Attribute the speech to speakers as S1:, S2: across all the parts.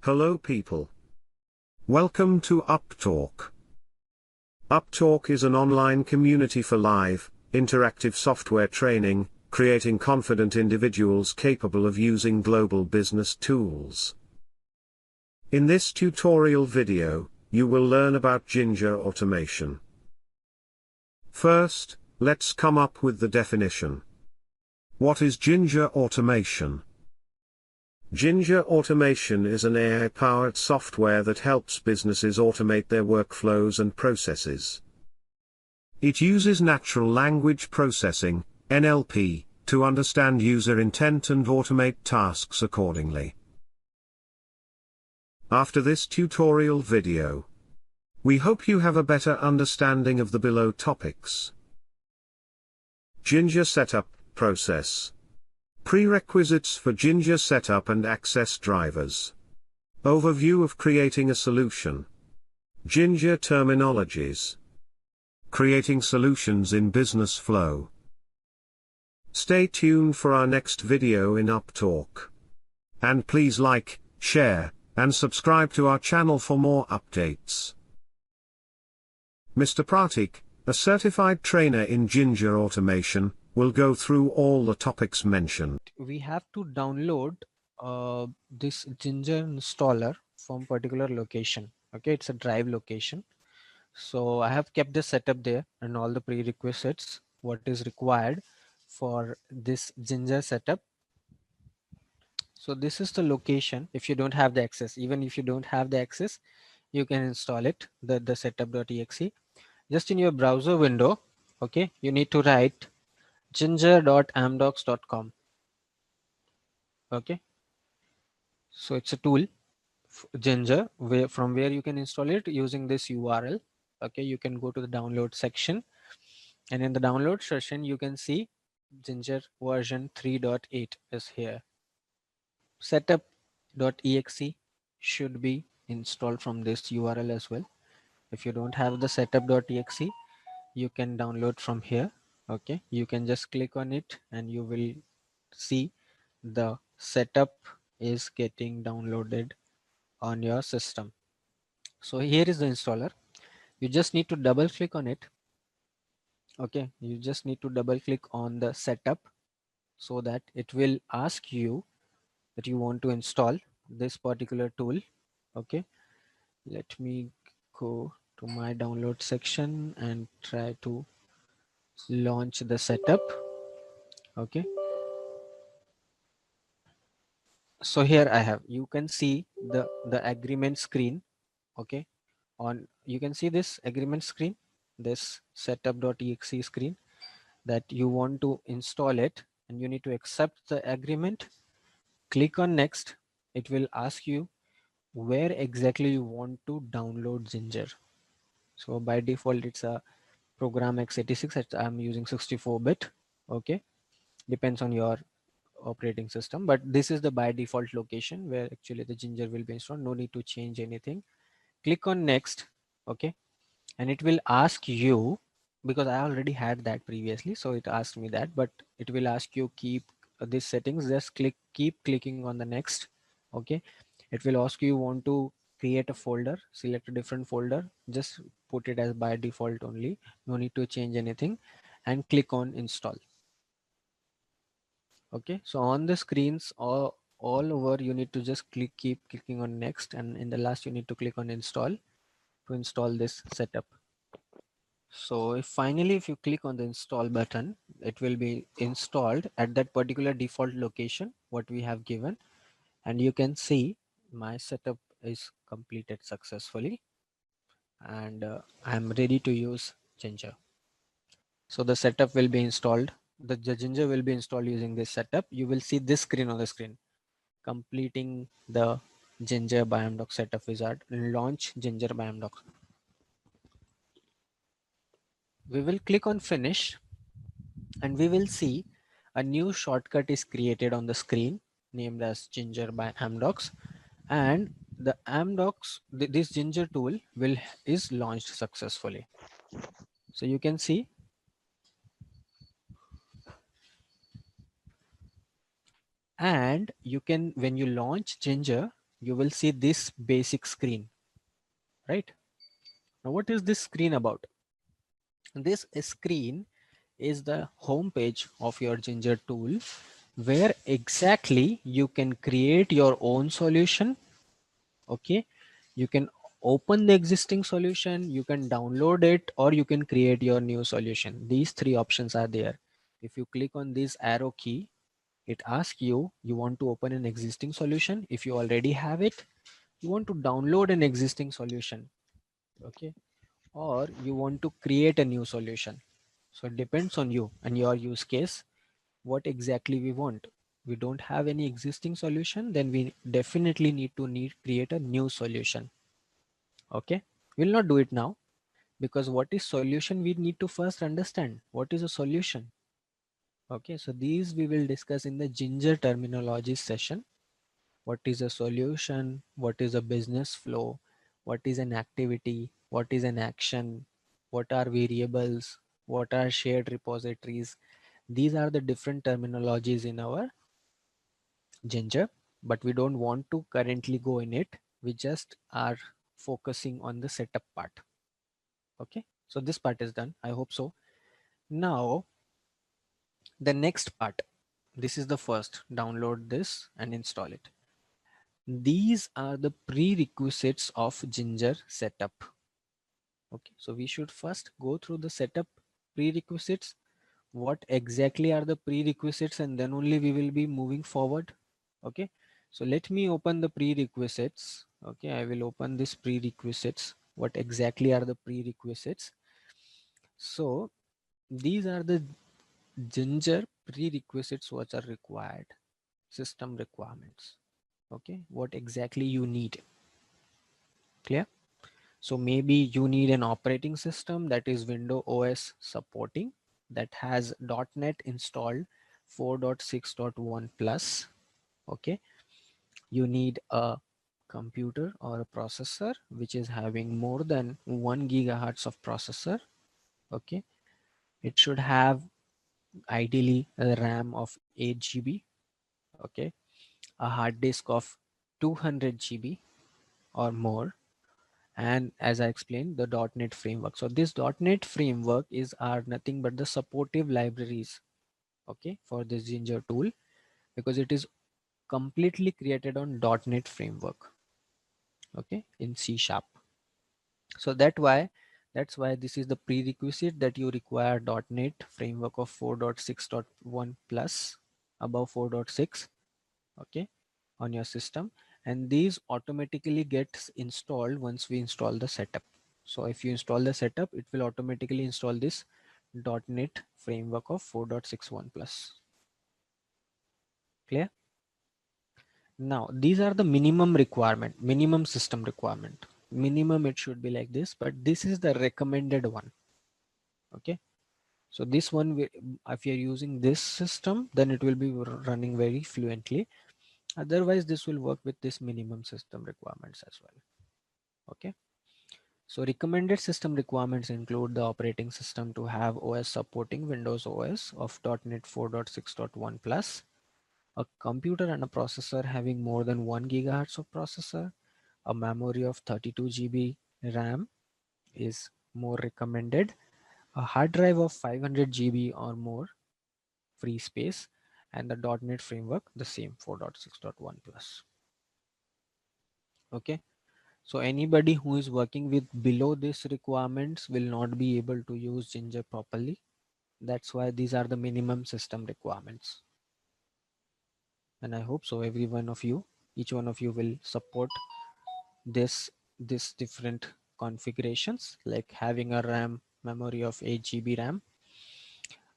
S1: Hello people. Welcome to Upptalk. Upptalk is an online community for live, interactive software training, creating confident individuals capable of using global business tools. In this tutorial video, you will learn about Ginger automation. First, let's come up with the definition. What is Ginger automation? Ginger automation is an AI-powered software that helps businesses automate their workflows and processes. It uses natural language processing, NLP, to understand user intent and automate tasks accordingly. After this tutorial video, we hope you have a better understanding of the below topics. Ginger setup process. Prerequisites for Ginger setup and access drivers. Overview of creating a solution. Ginger terminologies. Creating solutions in business flow. Stay tuned for our next video in Upptalk. And please like, share, and subscribe to our channel for more updates. Mr. Pratik, a certified trainer in Ginger automation, will go through all the topics mentioned.
S2: We have to download this Ginger installer from particular location. Okay, it's a drive location. So I have kept the setup there and all the prerequisites, what is required for this Ginger setup. So this is the location. If you don't have the access, even if you don't have the access, you can install it, the setup.exe. Just in your browser window, okay, you need to write ginger.amdocs.com. okay, so it's a tool, Ginger, from where you can install it using this URL. Okay, you can go to the download section, and in the download session you can see Ginger version 3.8 is here. Setup.exe should be installed from this URL as well. If you don't have the setup.exe, you can download from here. Okay, you can just click on it and you will see the setup is getting downloaded on your system. So here is the installer. You just need to double click on it. Okay, you just need to double click on the setup so that it will ask you that you want to install this particular tool. Okay, let me go to my download section and try to launch the setup. Okay, so here I have, you can see the agreement screen. Okay, on you can see this agreement screen, this setup.exe screen, that you want to install it and you need to accept the agreement. Click on next. It will ask you where exactly you want to download Ginger. So by default it's a program x86. I'm using 64-bit. Okay, depends on your operating system, but this is the by default location where actually the Ginger will be installed. No need to change anything. Click on next. Okay, and it will ask you, because I already had that previously, so it asked me that, but it will ask you keep these settings. Just keep clicking on the next. Okay, it will ask you want to create a folder, select a different folder, just put it as by default only, no need to change anything, and click on install. Okay, so on the screens all over you need to just keep clicking on next, and in the last you need to click on install to install this setup. So if you click on the install button, it will be installed at that particular default location what we have given, and you can see my setup is completed successfully, and I'm ready to use Ginger. So the setup will be installed. The Ginger will be installed using this setup. You will see this screen on the screen, completing the Ginger by Amdocs setup wizard. Launch Ginger by Amdocs. We will click on finish, and we will see a new shortcut is created on the screen named as Ginger by Amdocs, and the Amdocs, this Ginger tool is launched successfully. So you can see, and you can, when you launch Ginger, you will see this basic screen, right? Now, what is this screen about? This screen is the home page of your Ginger tool, where exactly you can create your own solution. Okay, you can open the existing solution, you can download it, or you can create your new solution. These three options are there. If you click on this arrow key, it asks you want to open an existing solution. If you already have it, you want to download an existing solution. Okay, or you want to create a new solution. So it depends on you and your use case, what exactly we want. We don't have any existing solution, then we definitely need create a new solution. Okay, we'll not do it now, because what is solution, we need to first understand what is a solution. Okay, so these we will discuss in the Ginger terminology session. What is a solution, what is a business flow, what is an activity, what is an action, what are variables, what are shared repositories. These are the different terminologies in our Ginger, but we don't want to currently go in it. We just are focusing on the setup part. Okay, so this part is done, I hope so. Now the next part, this is the first, download this and install it. These are the prerequisites of Ginger setup. Okay, so we should first go through the setup prerequisites. What exactly are the prerequisites, and then only we will be moving forward. Okay, so let me open the prerequisites. Okay, I will open this prerequisites. What exactly are the prerequisites? So these are the Ginger prerequisites which are required, system requirements. Okay, what exactly you need. Clear? So maybe you need an operating system that is Windows OS supporting, that has .NET installed 4.6.1 plus. Okay, you need a computer or a processor which is having more than 1 gigahertz of processor. Okay, it should have ideally a RAM of 8 GB. Okay, a hard disk of 200 GB or more, and as I explained, the .NET framework. So this .NET framework is are nothing but the supportive libraries, okay, for this Ginger tool, because it is completely created on .NET framework, okay, in C sharp. So that's why this is the prerequisite, that you require .NET framework of 4.6.1 plus, above 4.6, okay, on your system, and these automatically gets installed once we install the setup. So if you install the setup, it will automatically install this .NET framework of 4.61 plus. Clear? Now these are the minimum requirement, minimum system requirement. Minimum it should be like this, but this is the recommended one. Okay, so this one if you're using this system, then it will be running very fluently. Otherwise this will work with this minimum system requirements as well. Okay, so recommended system requirements include the operating system to have OS supporting Windows OS of .NET 4.6.1 plus, a computer and a processor having more than 1 gigahertz of processor, a memory of 32 GB RAM is more recommended, a hard drive of 500 GB or more free space, and the .NET framework the same 4.6.1 plus. Okay, so anybody who is working with below these requirements will not be able to use Ginger properly. That's why these are the minimum system requirements. And I hope so every one of you, each one of you will support this different configurations, like having a RAM memory of 8 GB RAM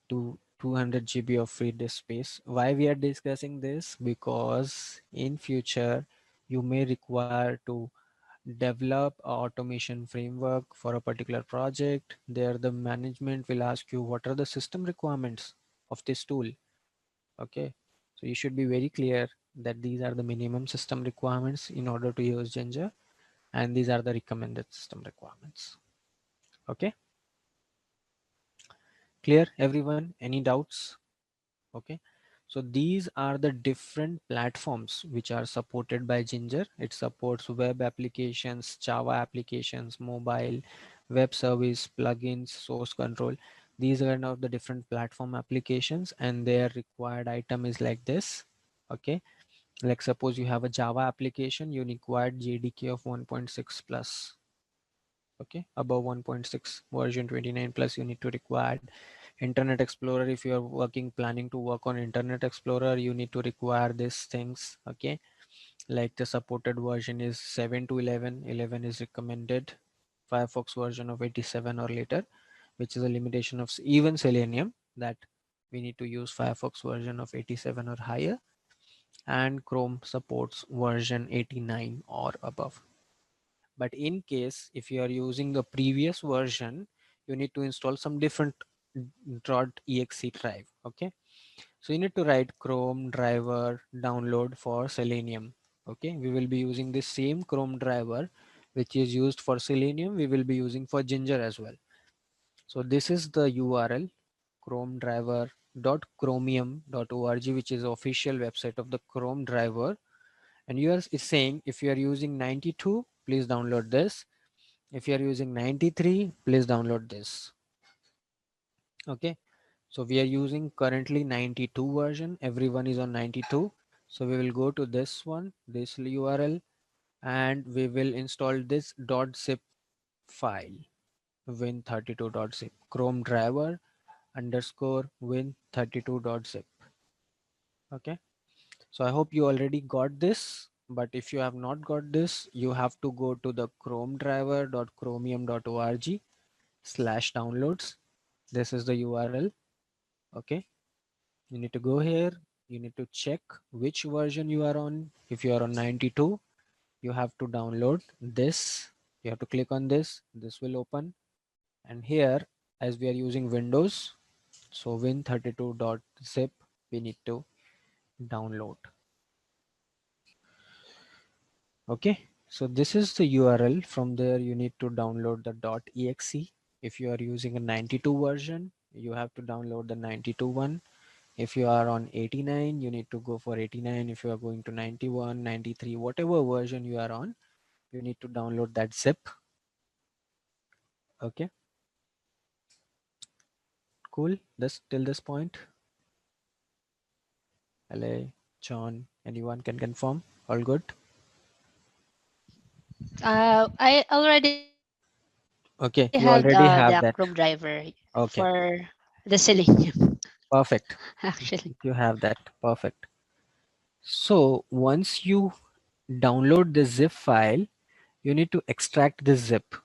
S2: to 200 GB of free disk space. Why we are discussing this? Because in future you may require to develop a automation framework for a particular project. There the management will ask you what are the system requirements of this tool. Okay, so you should be very clear that these are the minimum system requirements in order to use Ginger, and these are the recommended system requirements. Okay, clear everyone? Any doubts? Okay, So these are the different platforms which are supported by Ginger. It supports web applications, Java applications, mobile, web service, plugins, source control. These are now the different platform applications, and their required item is like this. Okay. Like suppose you have a Java application, you require JDK of 1.6 plus. Okay, above 1.6 version 29 plus, you need to require Internet Explorer. If you are planning to work on Internet Explorer, you need to require these things. Okay, like the supported version is 7 to 11. 11 is recommended. Firefox version of 87 or later, which is a limitation of even Selenium, that we need to use Firefox version of 87 or higher, and Chrome supports version 89 or above. But in case if you are using the previous version, you need to install some different .exe drive. Okay, so you need to write Chrome driver download for Selenium. Okay, we will be using the same Chrome driver which is used for Selenium, we will be using for Ginger as well. So this is the URL, Chrome driver.chromium.org, which is the official website of the Chrome driver. And yours is saying if you are using 92, please download this. If you are using 93, please download this. Okay, so we are using currently 92 version, everyone is on 92. So we will go to this one, this URL, and we will install this .zip file, win32.zip, chrome driver underscore win32.zip. Okay, so I hope you already got this, but if you have not got this, you have to go to the chrome driver.chromium.org/downloads. This is the URL. Okay, you need to go here, you need to check which version you are on. If you are on 92, you have to download this. You have to click on this, this will open, and here, as we are using Windows, so win32.zip we need to download. Okay, so this is the URL. From there you need to download the .exe. If you are using a 92 version, you have to download the 92 one. If you are on 89, you need to go for 89. If you are going to 91, 93, whatever version you are on, you need to download that zip. Okay, cool. This till this point. LA, John, anyone can confirm? All good?
S3: I already had the
S2: Okay,
S3: Chrome
S2: you already
S3: driver
S2: have that.
S3: for
S2: Okay,
S3: the Selenium,
S2: perfect.
S3: actually.
S2: You have that. Perfect. So once you download the zip file, you need to extract the zip.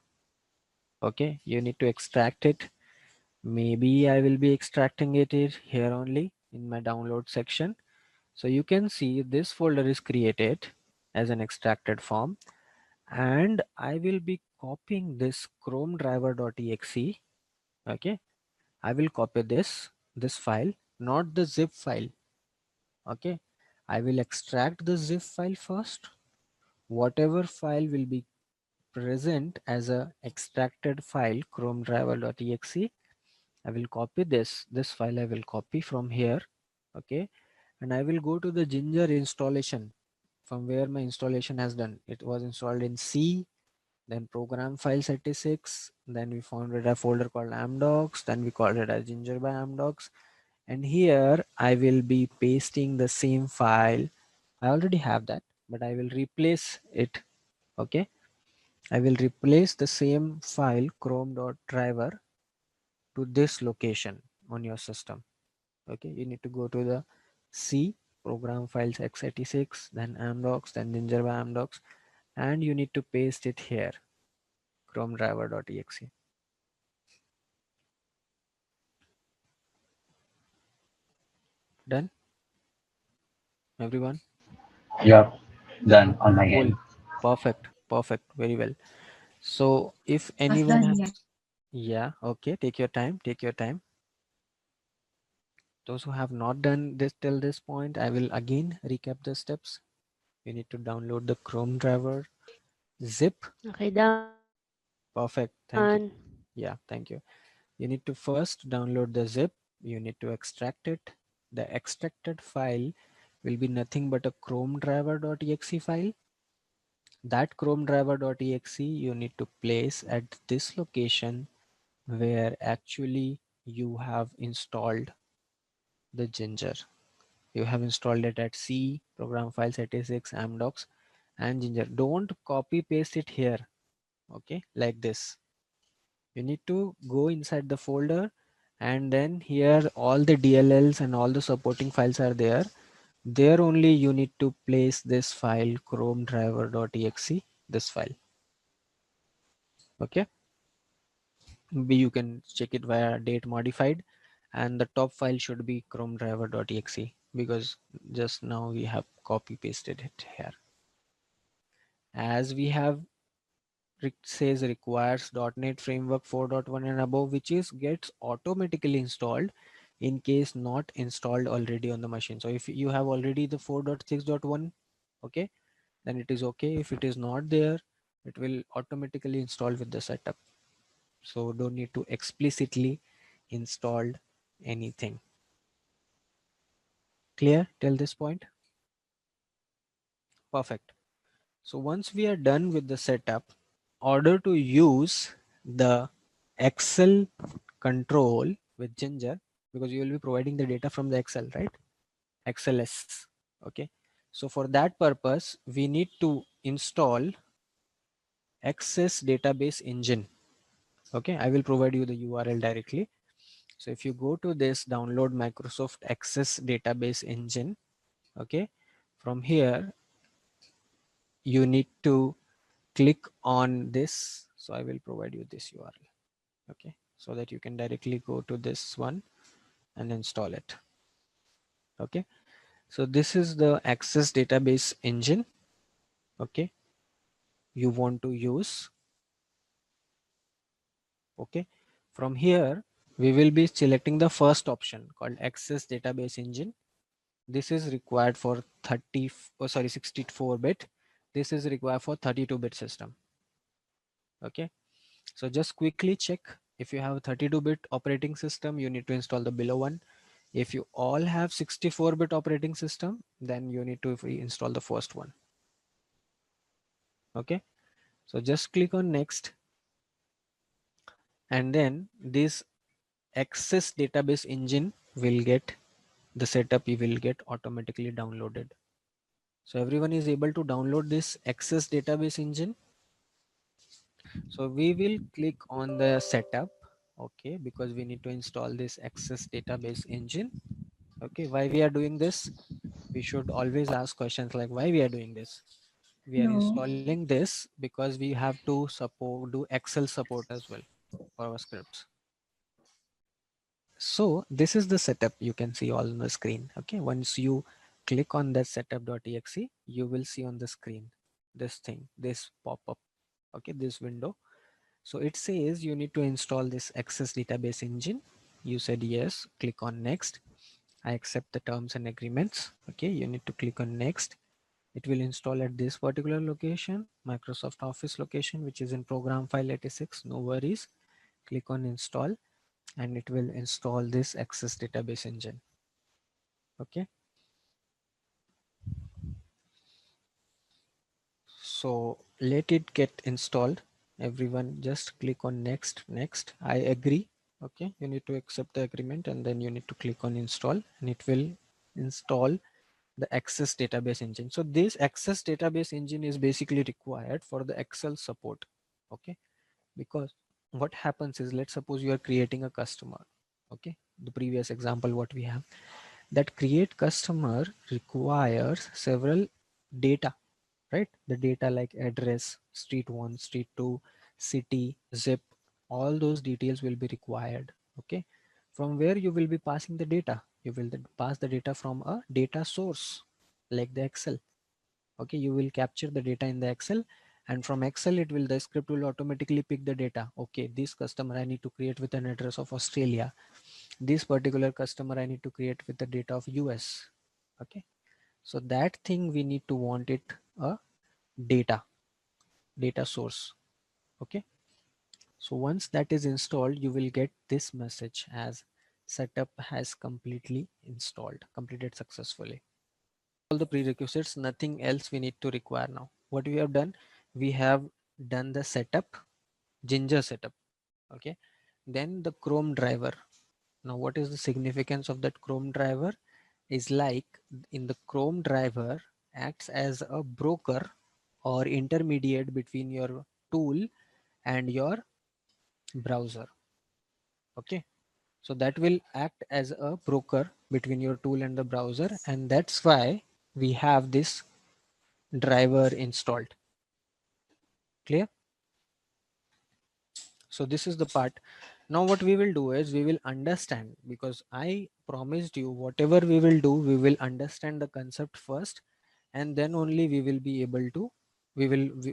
S2: Okay, you need to extract it. Maybe I will be extracting it here only in my download section. So you can see this folder is created as an extracted form, and I will be copying this chrome driver.exe. Okay, I will copy this file, not the zip file. Okay, I will extract the zip file first. Whatever file will be present as a extracted file, chrome driver.exe, I will copy this file, I will copy from here. Okay, and I will go to the Ginger installation from where my installation has done. It was installed in C, then program file 36, then we found it a folder called amdocs, then we called it as Ginger by amdocs, and here I will be pasting the same file. I already have that, but I will replace it. Okay, I will replace the same file chrome.driver to this location on your system. Okay, you need to go to the C, program files x86, then amdocs, then Ginger by amdocs, and you need to paste it here, chrome driver.exe. Done, everyone?
S4: Yep, done on my
S2: Cool,
S4: end.
S2: perfect, perfect, very well. So if
S5: Was
S2: anyone
S5: done, yeah.
S2: yeah, okay, take your time, take your time. Those who have not done this till this point, I will again recap the steps. You need to download the Chrome driver zip.
S3: Okay, done.
S2: Perfect, thank you. Yeah, thank you. You need to first download the zip, you need to extract it, the extracted file will be nothing but a chrome driver.exe file. That chrome driver.exe you need to place at this location where actually you have installed the Ginger. You have installed it at C, program files 86, amdocs, and Ginger. Don't copy paste it here, okay, like this. You need to go inside the folder, and then here all the DLLs and all the supporting files are there. There only you need to place this file chrome driver.exe, this file. Okay, you can check it via date modified, and the top file should be chrome driver.exe because just now we have copy pasted it here. As we have says requires .NET Framework 4.1 and above, which is gets automatically installed in case not installed already on the machine. So if you have already the 4.6.1, okay, then it is okay. If it is not there, it will automatically install with the setup. So don't need to explicitly install anything. Clear till this point? Perfect. So once we are done with the setup, order to use the Excel control with Ginger, because you will be providing the data from the Excel, right? XLS. Okay. So for that purpose, we need to install Access Database Engine. Okay. I will provide you the URL directly. So if you go to this download Microsoft Access Database Engine, okay, from here, you need to click on this. So I will provide you this URL, okay, so that you can directly go to this one and install it. Okay, so this is the Access Database Engine, okay, you want to use. Okay, from here we will be selecting the first option called Access Database Engine. This is required for 64-bit. This is required for 32-bit system. Okay, so just quickly check. If you have a 32-bit operating system, you need to install the below one. If you all have 64-bit operating system, then you need to install the first one. Okay, so just click on next, and then this Access Database Engine will get the setup, you will get automatically downloaded. So everyone is able to download this Access Database Engine. So we will click on the setup, okay, because we need to install this Access Database Engine. Okay, why we are doing this? We should always ask questions like why we are doing this. We are installing this because we have to do Excel support as well for our scripts. So this is the setup you can see all on the screen. Okay, once you click on that setup.exe, you will see on the screen this thing, this pop-up, okay, this window. So it says you need to install this Access Database Engine. You said yes, click on next. I accept the terms and agreements. Okay, you need to click on next. It will install at this particular location, Microsoft Office location, which is in program file 86. No worries. Click on install, and it will install this Access Database Engine. Okay. So let it get installed. Everyone just click on next, next. I agree. Okay. You need to accept the agreement, and then you need to click on install, and it will install the Access Database Engine. So this Access Database Engine is basically required for the Excel support. Okay, because what happens is, let's suppose you are creating a customer. Okay, the previous example what we have, that create customer requires several data, right? The data like address, street 1, street 2, city, zip, all those details will be required. Okay, from where you will be passing the data? You will pass the data from a data source like the Excel. Okay, you will capture the data in the Excel, and from Excel the script will automatically pick the data. Okay, this customer I need to create with an address of Australia. This particular customer I need to create with the data of US. Okay, so that thing we need to want it a data source. Okay, so once that is installed, you will get this message as setup has completed successfully. All the prerequisites, nothing else we need to require now. What we have done, we have done the setup, Ginger setup. Okay. Then the Chrome driver. Now what is the significance of that Chrome driver? Is like in the Chrome driver acts as a broker or intermediate between your tool and your browser. Okay, so that will act as a broker between your tool and the browser, and that's why we have this driver installed. Clear? So this is the part. Now what we will do is we will understand, because I promised you whatever we will do, we will understand the concept first, and then only we will be able to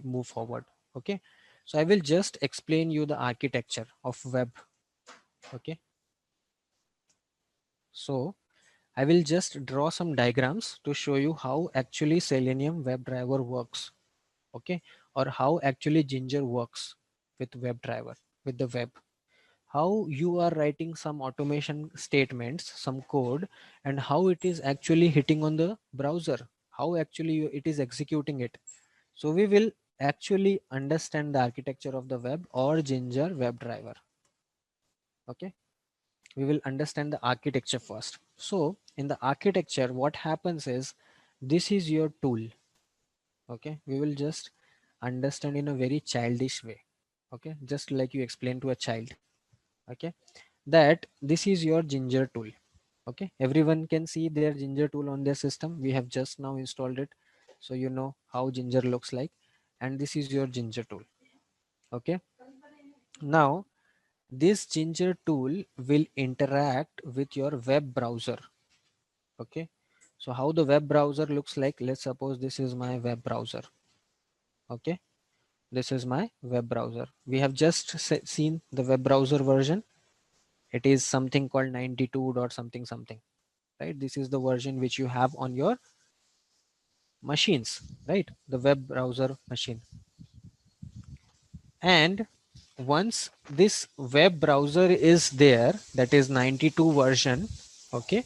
S2: move forward. Okay, so I will just explain you the architecture of web. Okay, so I will just draw some diagrams to show you how actually Selenium WebDriver works. Okay, or how actually Ginger works with WebDriver, with the web. How you are writing some automation statements, some code, and how it is actually hitting on the browser, how actually it is executing it. So we will actually understand the architecture of the web or Ginger WebDriver. Okay, we will understand the architecture first. So in the architecture, what happens is, this is your tool. Okay, we will just understand in a very childish way. Okay, just like you explain to a child. Okay, that this is your Ginger tool. Okay, everyone can see their Ginger tool on their system. We have just now installed it, so you know how Ginger looks like, and this is your Ginger tool. Okay, now this Ginger tool will interact with your web browser. Okay, so how the web browser looks like, let's suppose this is my web browser. Okay, this is my web browser. We have just seen the web browser version. It is something called 92 dot something something, right? This is the version which you have on your machines, right? The web browser machine. And once this web browser is there, that is 92 version. Okay,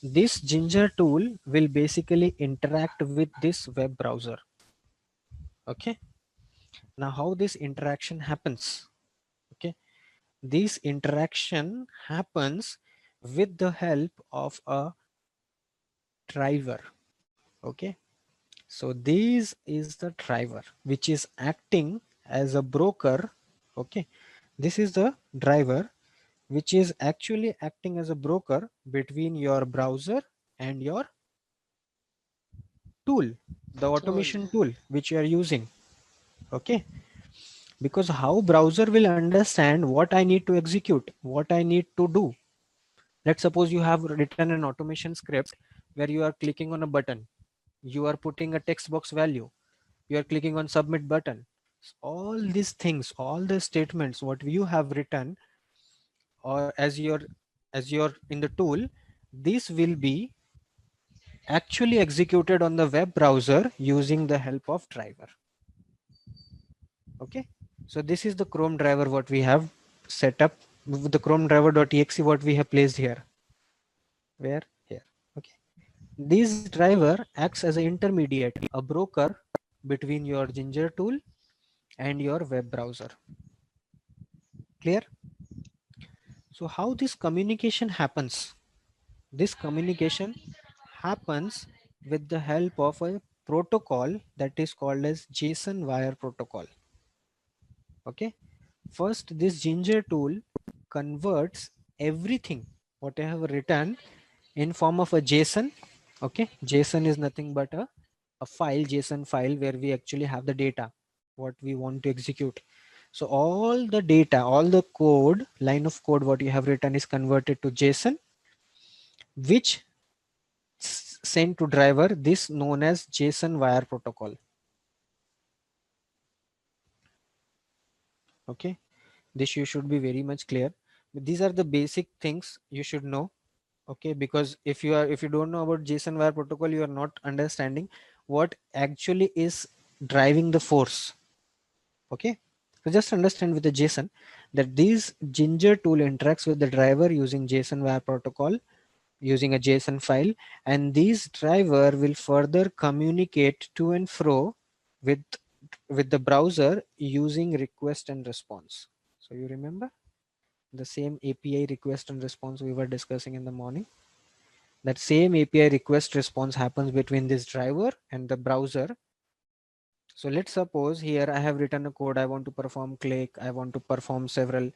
S2: this Ginger tool will basically interact with this web browser. Okay, now how this interaction happens? Okay, this interaction happens with the help of a driver. Okay, so this is the driver which is acting as a broker. Okay, this is the driver which is actually acting as a broker between your browser and your tool, the
S3: tool.
S2: automation tool which you are using. Okay, because how browser will understand what I need to execute, what I need to do. Let's suppose you have written an automation script where you are clicking on a button, you are putting a text box value, you are clicking on submit button. All these things, all the statements what you have written, or as your in the tool, this will be actually executed on the web browser using the help of driver. Okay, so this is the Chrome driver what we have set up with the Chrome driver.exe what we have placed here. Where? Here. Okay, this driver acts as an intermediate, a broker between your Ginger tool and your web browser. Clear? So how this communication happens? This communication happens with the help of a protocol that is called as JSON wire protocol. Okay, first this Ginger tool converts everything what I have written in form of a JSON. Okay, JSON is nothing but a file, JSON file, where we actually have the data what we want to execute. So all the data, all the code, line of code what you have written is converted to JSON, which sent to driver, this known as JSON wire protocol. Okay, this you should be very much clear. These are the basic things you should know. Okay, because if you don't know about JSON wire protocol, you are not understanding what actually is driving the force. Okay, so just understand with the JSON. that this Ginger tool interacts with the driver using JSON wire protocol, using a JSON file, and this driver will further communicate to and fro with the browser using request and response. So you remember the same API request and response we were discussing in the morning? That same API request response happens between this driver and the browser. So let's suppose here I have written a code. I want to perform click. I want to perform several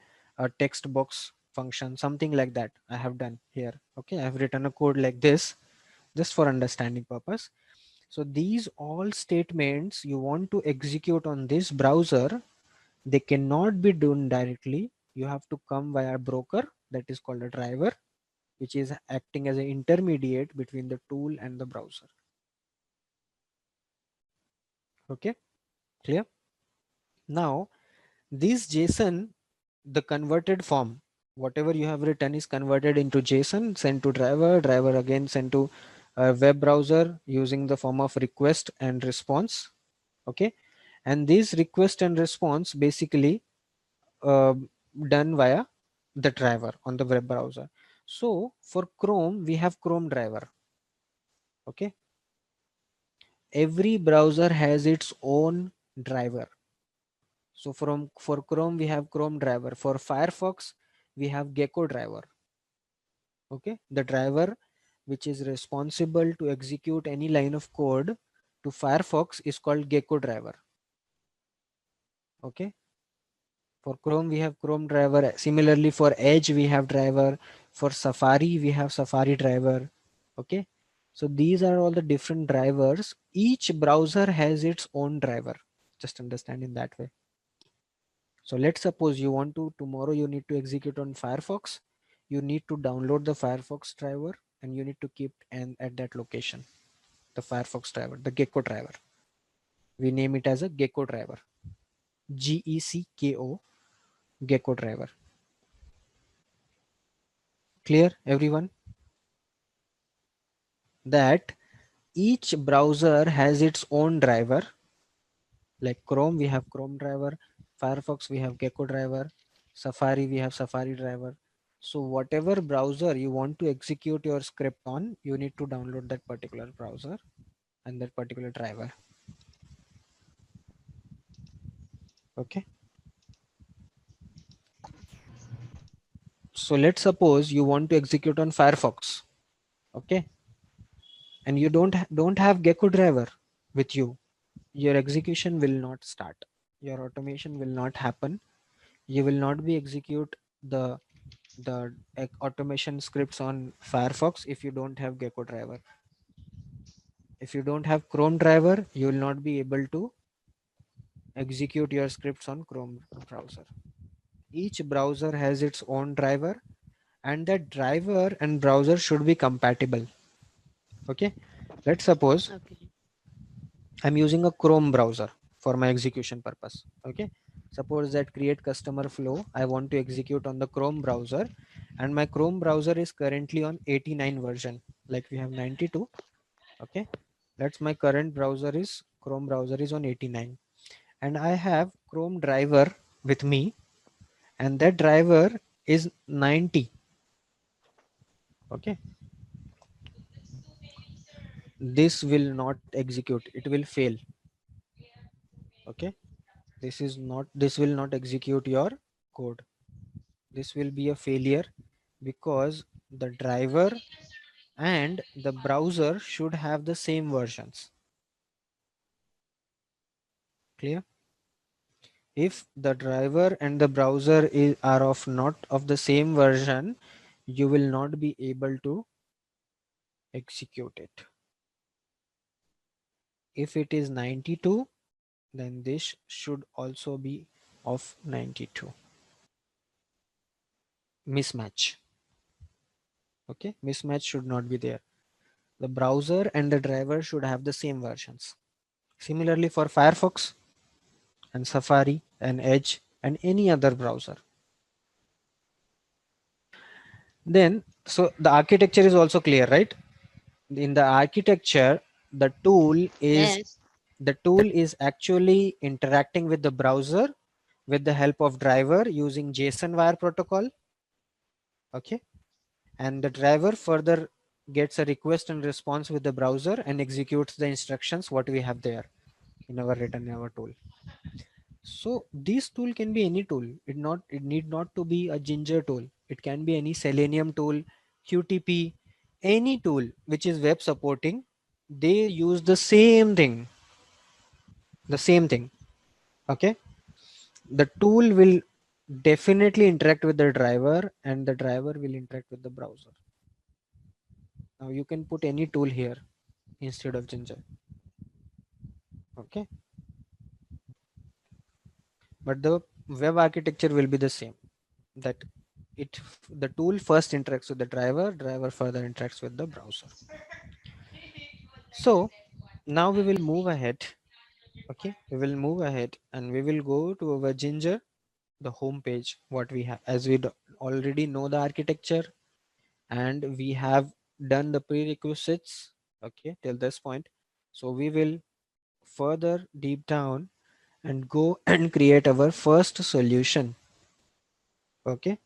S2: text box function, something like that I have done here. Okay, I have written a code like this just for understanding purpose. So these all statements you want to execute on this browser, they cannot be done directly. You have to come via a broker, that is called a driver, which is acting as an intermediate between the tool and the browser. Okay, clear? Now this JSON, the converted form, whatever you have written is converted into JSON, sent to driver, driver again sent to a web browser using the form of request and response. Okay, and this request and response basically uh, done via the driver on the web browser. So for Chrome we have Chrome driver. Okay, every browser has its own driver. So for Chrome we have Chrome driver. For Firefox we have Gecko driver. Okay, the driver which is responsible to execute any line of code to Firefox is called Gecko driver. Okay, for Chrome we have Chrome driver. Similarly for Edge we have driver. For Safari we have Safari driver. Okay, so these are all the different drivers. Each browser has its own driver. Just understand in that way. So let's suppose you want to, tomorrow you need to execute on Firefox. You need to download the Firefox driver and you need to keep and at that location, the Firefox driver, the Gecko driver. We name it as a Gecko driver. Gecko, Gecko driver. Clear everyone? That each browser has its own driver. Like Chrome, we have Chrome driver. Firefox, we have Gecko driver. Safari, we have Safari driver. So whatever browser you want to execute your script on, you need to download that particular browser and that particular driver. Okay. So let's suppose you want to execute on Firefox. Okay. And you don't have Gecko driver with you. Your execution will not start. Your automation will not happen. You will not be execute the automation scripts on Firefox if you don't have Gecko driver. If you don't have Chrome driver, you will not be able to execute your scripts on Chrome browser. Each browser has its own driver and that driver and browser should be compatible. Okay, let's suppose
S3: Okay.
S2: I'm using a Chrome browser for my execution purpose. Okay, suppose that create customer flow I want to execute on the Chrome browser, and my Chrome browser is currently on 89 version, like we have 92. Okay, that's my current browser is Chrome browser is on 89, and I have Chrome driver with me, and that driver is 90. Okay, this will not execute, it will fail. Okay, this will not execute your code. This will be a failure because the driver and the browser should have the same versions. Clear? If the driver and the browser are of not of the same version, you will not be able to execute it. If it is 92, then this should also be of 92. Mismatch. Okay, mismatch should not be there. The browser and the driver should have the same versions. Similarly for Firefox and Safari and Edge and any other browser. Then, so the architecture is also clear, right? In the architecture, the tool is
S3: Yes.
S2: actually interacting with the browser with the help of driver using JSON wire protocol. Okay, and the driver further gets a request and response with the browser and executes the instructions what we have there in our written in our tool. So this tool can be any tool. It need not to be a Ginger tool. It can be any Selenium tool, QTP, any tool which is web supporting. They use the same thing. The same thing. Okay. The tool will definitely interact with the driver and the driver will interact with the browser. Now you can put any tool here instead of Ginger. Okay. But the web architecture will be the same. That the tool first interacts with the driver further interacts with the browser. So now we will move ahead. Okay, we will move ahead and we will go to our Ginger, the home page what we have, as we already know the architecture and we have done the prerequisites, okay, till this point. So we will further deep down and go and create our first solution. Okay,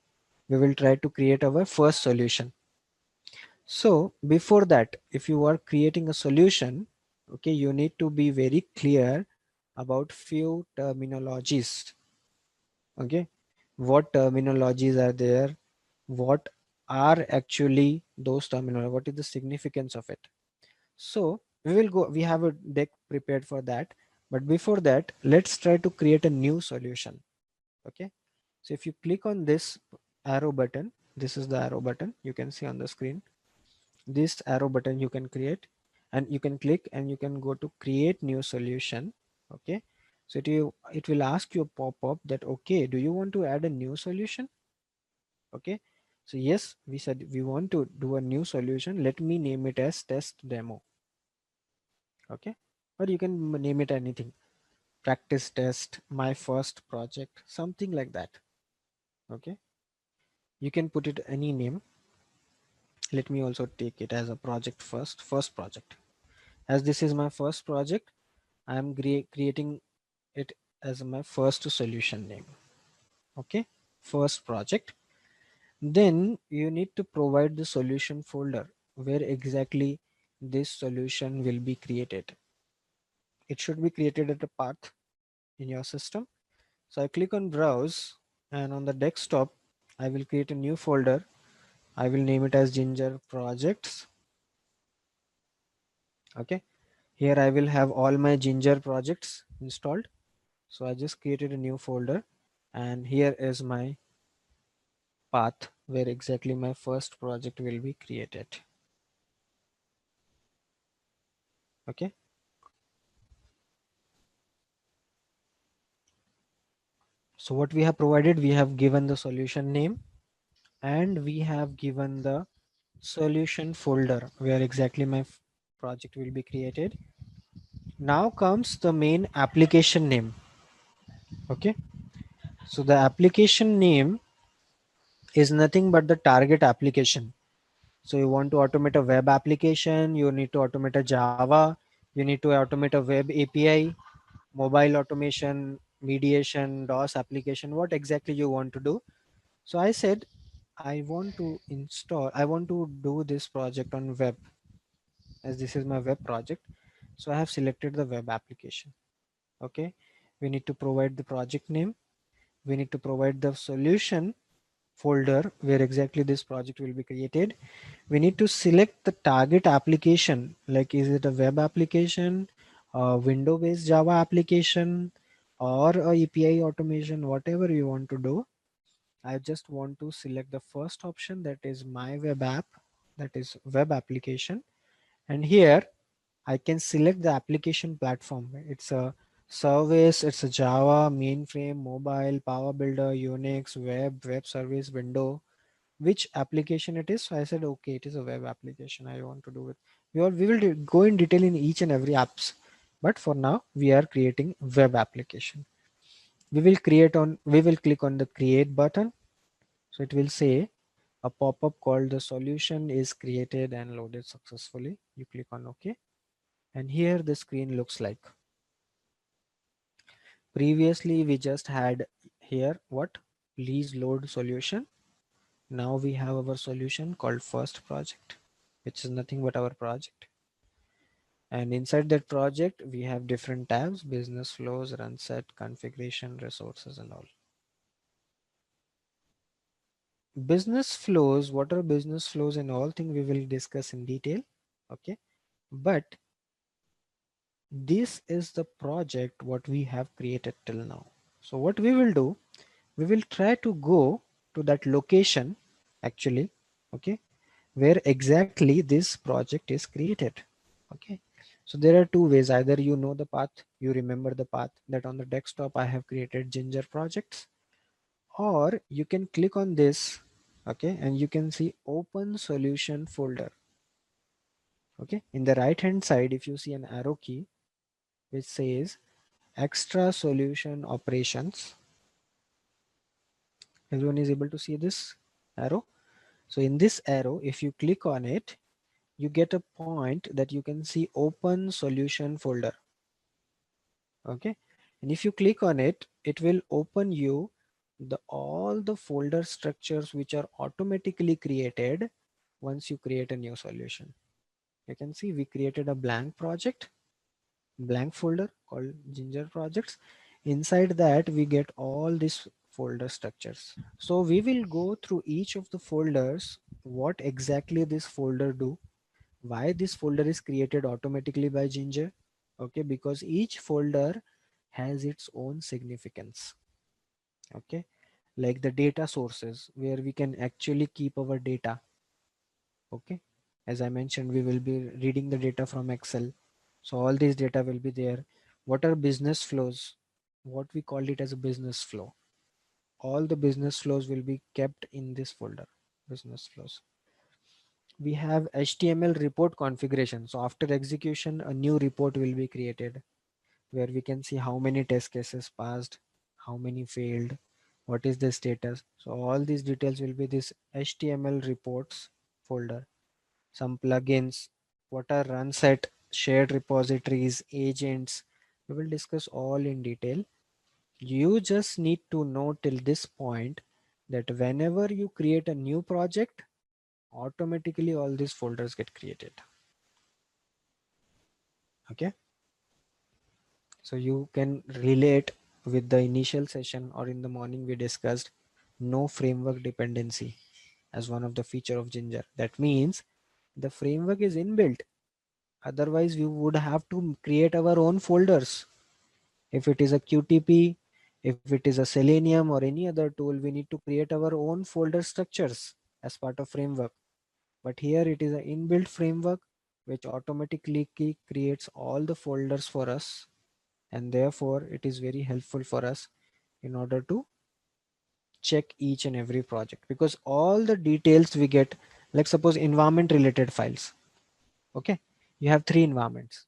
S2: we will try to create our first solution. So before that, if you are creating a solution, okay, you need to be very clear about few terminologies. Okay, what terminologies are there? What are actually those terminologies? What is the significance of it? So we will go. We have a deck prepared for that. But before that, let's try to create a new solution. Okay. So if you click on this arrow button, this is the arrow button you can see on the screen. This arrow button you can create and you can click and you can go to create new solution. Okay, so it will ask you a pop-up that okay, do you want to add a new solution? Okay, so yes, we said we want to do a new solution. Let me name it as test demo. Okay, or you can name it anything, practice test, my first project, something like that. Okay, you can put it any name. Let me also take it as a project first project. As this is my first project, I am creating it as my first solution name. Okay, first project. Then you need to provide the solution folder where exactly this solution will be created. It should be created at a path in your system. So I click on browse and on the desktop, I will create a new folder. I will name it as Ginger projects. Okay, here I will have all my Ginger projects installed. So I just created a new folder and here is my path where exactly my first project will be created. Okay. So what we have provided, we have given the solution name and we have given the solution folder where exactly my project will be created. Now comes the main application name. Okay. So the application name is nothing but the target application. So you want to automate a web application, you need to automate a Java, you need to automate a web API, mobile automation, mediation, DOS application, what exactly you want to do. So I said, I want to do this project on web, as this is my web project. So I have selected the web application. Okay. We need to provide the project name. We need to provide the solution folder where exactly this project will be created. We need to select the target application, like is it a web application, a window based Java application, or a API automation, whatever you want to do. I just want to select the first option, that is my web app, that is web application. And here I can select the application platform. It's a service, it's a Java, mainframe, mobile, Power Builder, Unix, web service, window, which application it is. So I said, okay, it is a web application I want to do it. We will go in detail in each and every apps. But for now, we are creating web application. We will click on the create button. So it will say a pop-up called the solution is created and loaded successfully. You click on OK. And here the screen looks like. Previously, we just had here what? Please load solution. Now we have our solution called first project, which is nothing but our project. And inside that project, we have different tabs: business flows, run set, configuration, resources, and all. Business flows, what are business flows and all thing we will discuss in detail. Okay. But this is the project what we have created till now. So what we will do, we will try to go to that location actually, okay, where exactly this project is created. Okay, so there are two ways: either you know the path, you remember the path that on the desktop I have created Ginger projects, or you can click on this, okay, and you can see open solution folder. Okay, in the right hand side if you see an arrow key which says extra solution operations, everyone is able to see this arrow. So in this arrow, if you click on it, you get a point that you can see open solution folder. Okay, and if you click on it, it will open you the all the folder structures which are automatically created once you create a new solution. You can see we created a blank project, blank folder called Ginger projects. Inside that we get all these folder structures. So we will go through each of the folders, what exactly this folder do, why this folder is created automatically by Ginger. Okay, because each folder has its own significance. Okay, like the data sources where we can actually keep our data. Okay, as I mentioned, we will be reading the data from Excel, so all these data will be there. What are business flows? What we call it as a business flow, all the business flows will be kept in this folder, business flows. We have HTML report configuration. So after execution, a new report will be created where we can see how many test cases passed, how many failed, what is the status. So all these details will be this HTML reports folder. Some plugins, what are run set, shared repositories, agents. We will discuss all in detail. You just need to know till this point that whenever you create a new project, automatically all these folders get created. Okay, so you can relate with the initial session or in the morning we discussed no framework dependency as one of the feature of Ginger. That means the framework is inbuilt, otherwise we would have to create our own folders. If it is a QTP, if it is a Selenium or any other tool, we need to create our own folder structures as part of framework. But here it is an inbuilt framework which automatically creates all the folders for us, and therefore it is very helpful for us in order to check each and every project, because all the details we get, like suppose environment related files. Okay, you have 3 environments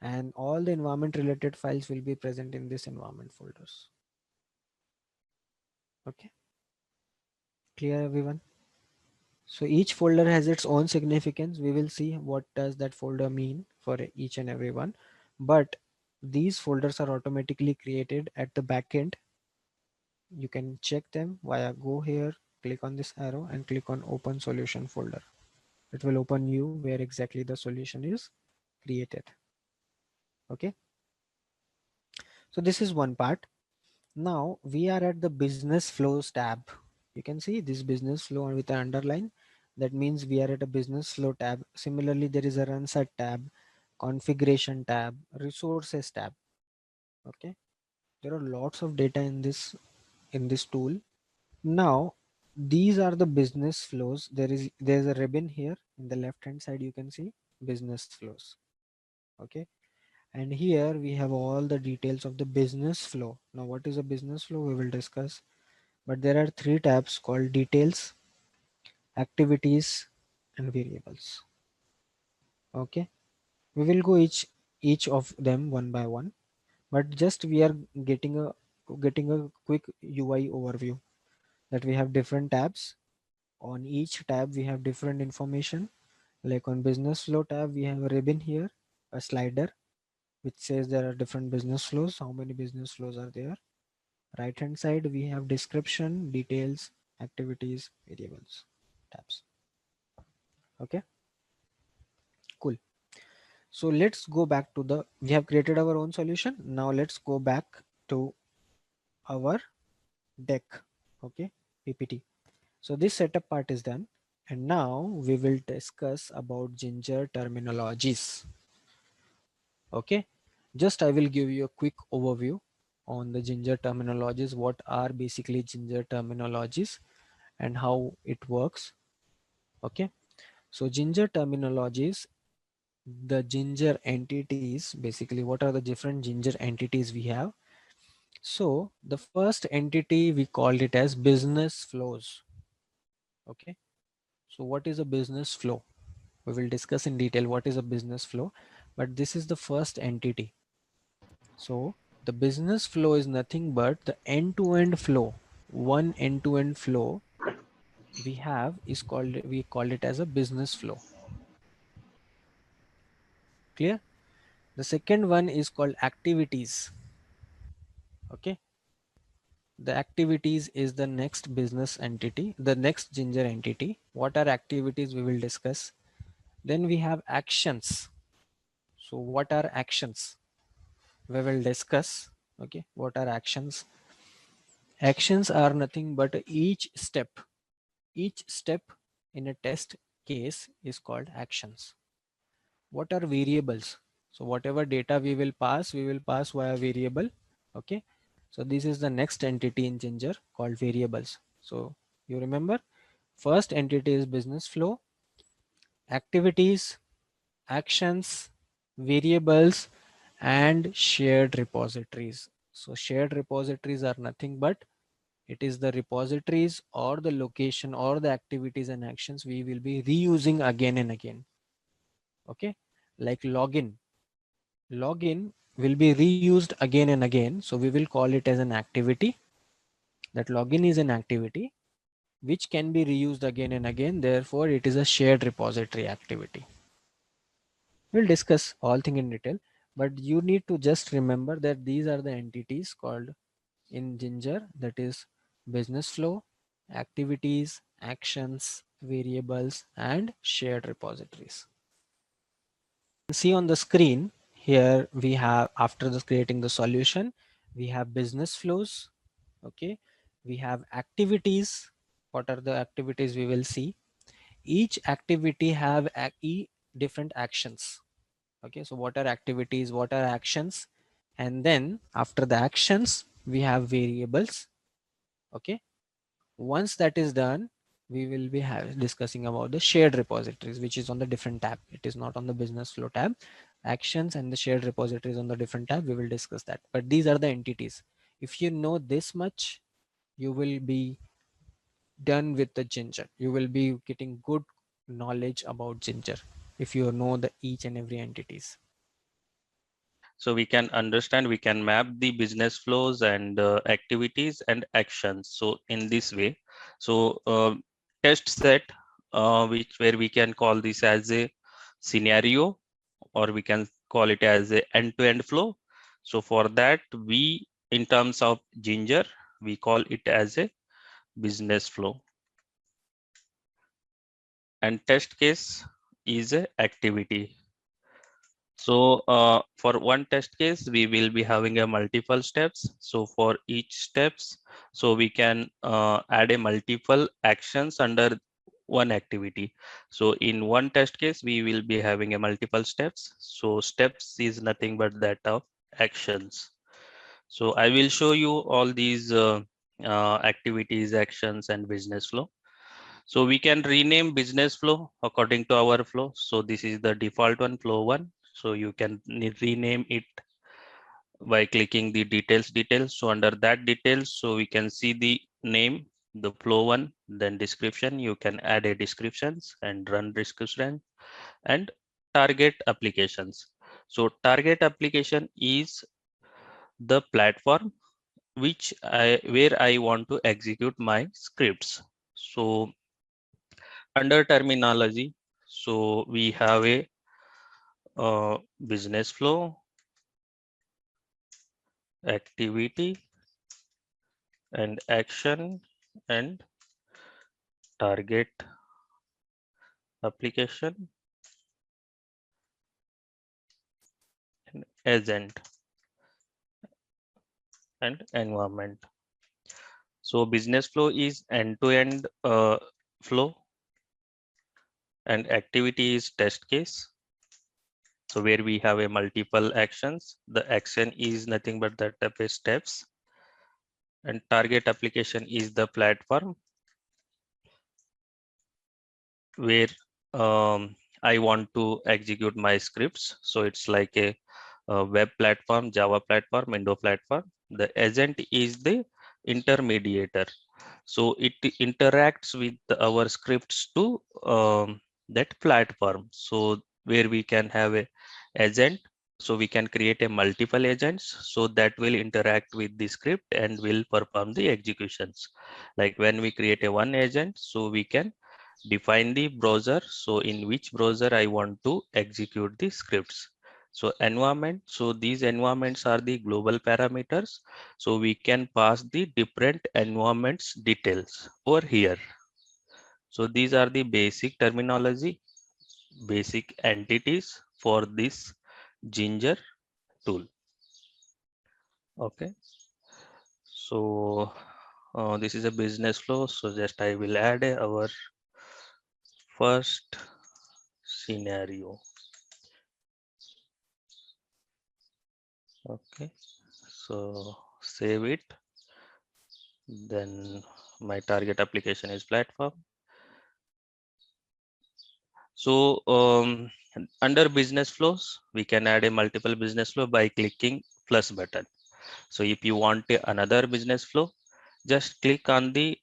S2: and all the environment related files will be present in this environment folders. Okay, clear everyone? So each folder has its own significance. We will see what does that folder mean for each and every one. But these folders are automatically created at the backend. You can check them via go here, click on this arrow and click on open solution folder. It will open you where exactly the solution is created. Okay. So this is one part. Now we are at the business flows tab. You can see this business flow with an underline. That means we are at a business flow tab. Similarly, there is a run set tab, configuration tab, resources tab. Okay. There are lots of data in this tool. Now these are the business flows. There's a ribbon here in the left hand side. You can see business flows. Okay. And here we have all the details of the business flow. Now what is a business flow we will discuss, but there are 3 tabs called details, activities and variables. Okay, we will go each of them one by one, but just we are getting a quick UI overview that we have different tabs. On each tab we have different information. Like on business flow tab we have a ribbon here, a slider which says there are different business flows, how many business flows are there. Right hand side we have description, details, activities, variables, tabs. Okay, cool. So let's go back to the, we have created our own solution. Now let's go back to our deck. Okay, PPT. So this setup part is done. And now we will discuss about Ginger terminologies. Okay, just I will give you a quick overview on the Ginger terminologies. What are basically Ginger terminologies and how it works. Okay, so Ginger terminologies, the Ginger entities, basically what are the different Ginger entities we have. So the first entity we called it as business flows. Okay, so what is a business flow? We will discuss in detail what is a business flow, but this is the first entity. So the business flow is nothing but the end-to-end flow. One end-to-end flow we have is called, we call it as a business flow. Clear? The second one is called activities. Okay, the activities is the next business entity, the next Ginger entity. What are activities we will discuss. Then we have actions. So what are actions we will discuss. Okay, what are actions? Actions are nothing but each step in a test case is called actions. What are variables? So whatever data we will pass via variable. Okay, so this is the next entity in Ginger called variables. So you remember, first entity is business flow, activities, actions, variables, and shared repositories. So shared repositories are nothing but it is the repositories or the location or the activities and actions we will be reusing again and again. Okay, like login. Login will be reused again and again. So we will call it as an activity. That login is an activity which can be reused again and again. Therefore, it is a shared repository activity. We'll discuss all thing in detail, but you need to just remember that these are the entities called in Ginger, that is business flow, activities, actions, variables, and shared repositories. See on the screen here we have, after the creating the solution, we have business flows. Okay, we have activities. What are the activities we will see? Each activity have different actions. Okay, so what are activities, what are actions, and then after the actions we have variables. Okay, once that is done, we will be discussing about the shared repositories, which is on the different tab. It is not on the business flow tab. Actions and the shared repositories on the different tab, we will discuss that, but these are the entities. If you know this much, you will be done with the Ginger. You will be getting good knowledge about Ginger if you know the each and every entities.
S5: So we can understand, we can map the business flows and activities and actions. So in this way, so test set, which where we can call this as a scenario, or we can call it as a end-to-end flow. So for that, we, in terms of Ginger, we call it as a business flow, and test case is a activity. So for one test case, we will be having a multiple steps. So for each steps, so we can add a multiple actions under one activity. So in one test case, we will be having a multiple steps. So steps is nothing but that of actions. So I will show you all these activities, actions, and business flow. So we can rename business flow according to our flow. So this is the default one, flow one. So you can rename it by clicking the details. So under that details, so we can see the name, the flow one, then description. You can add a descriptions and run description, and target applications. So target application is the platform where I want to execute my scripts. So under terminology, so we have a business flow, activity, and action and target application and agent and environment. So business flow is end-to-end flow, and activity is test case. So where we have a multiple actions, the action is nothing but the database steps, and target application is the platform where I want to execute my scripts. So it's like a web platform, Java platform, Windows platform. The agent is the intermediator. So it interacts with our scripts to that platform. So where we can have a agent, so we can create a multiple agents, so that will interact with the script and will perform the executions. Like when we create a one agent, so we can define the browser, so in which browser I want to execute the scripts. So environment, so these environments are the global parameters, so we can pass the different environments details over here. So these are the basic terminology, basic entities for this Ginger tool. Okay, so this is a business flow, so just I will add our first scenario. Okay, so save it. Then my target application is platform. So under business flows, we can add a multiple business flow by clicking plus button. So if you want another business flow, just click on the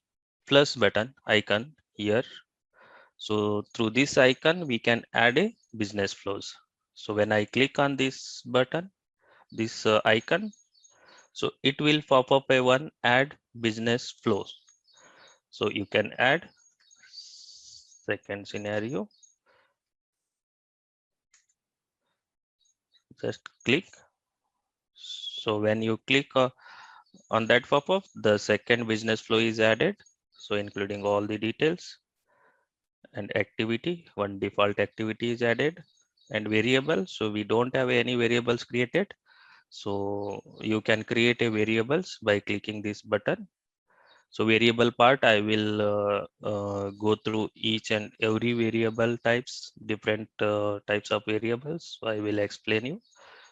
S5: plus button icon here. So through this icon, we can add a business flows. So when I click on this button, this icon, so it will pop up a one add business flows. So you can add second scenario. Just click. So when you click on that pop-up, the second business flow is added. So including all the details and activity, one default activity is added, and variable. So we don't have any variables created. So you can create a variables by clicking this button. So variable part, I will go through each and every variable types, different types of variables. So I will explain you.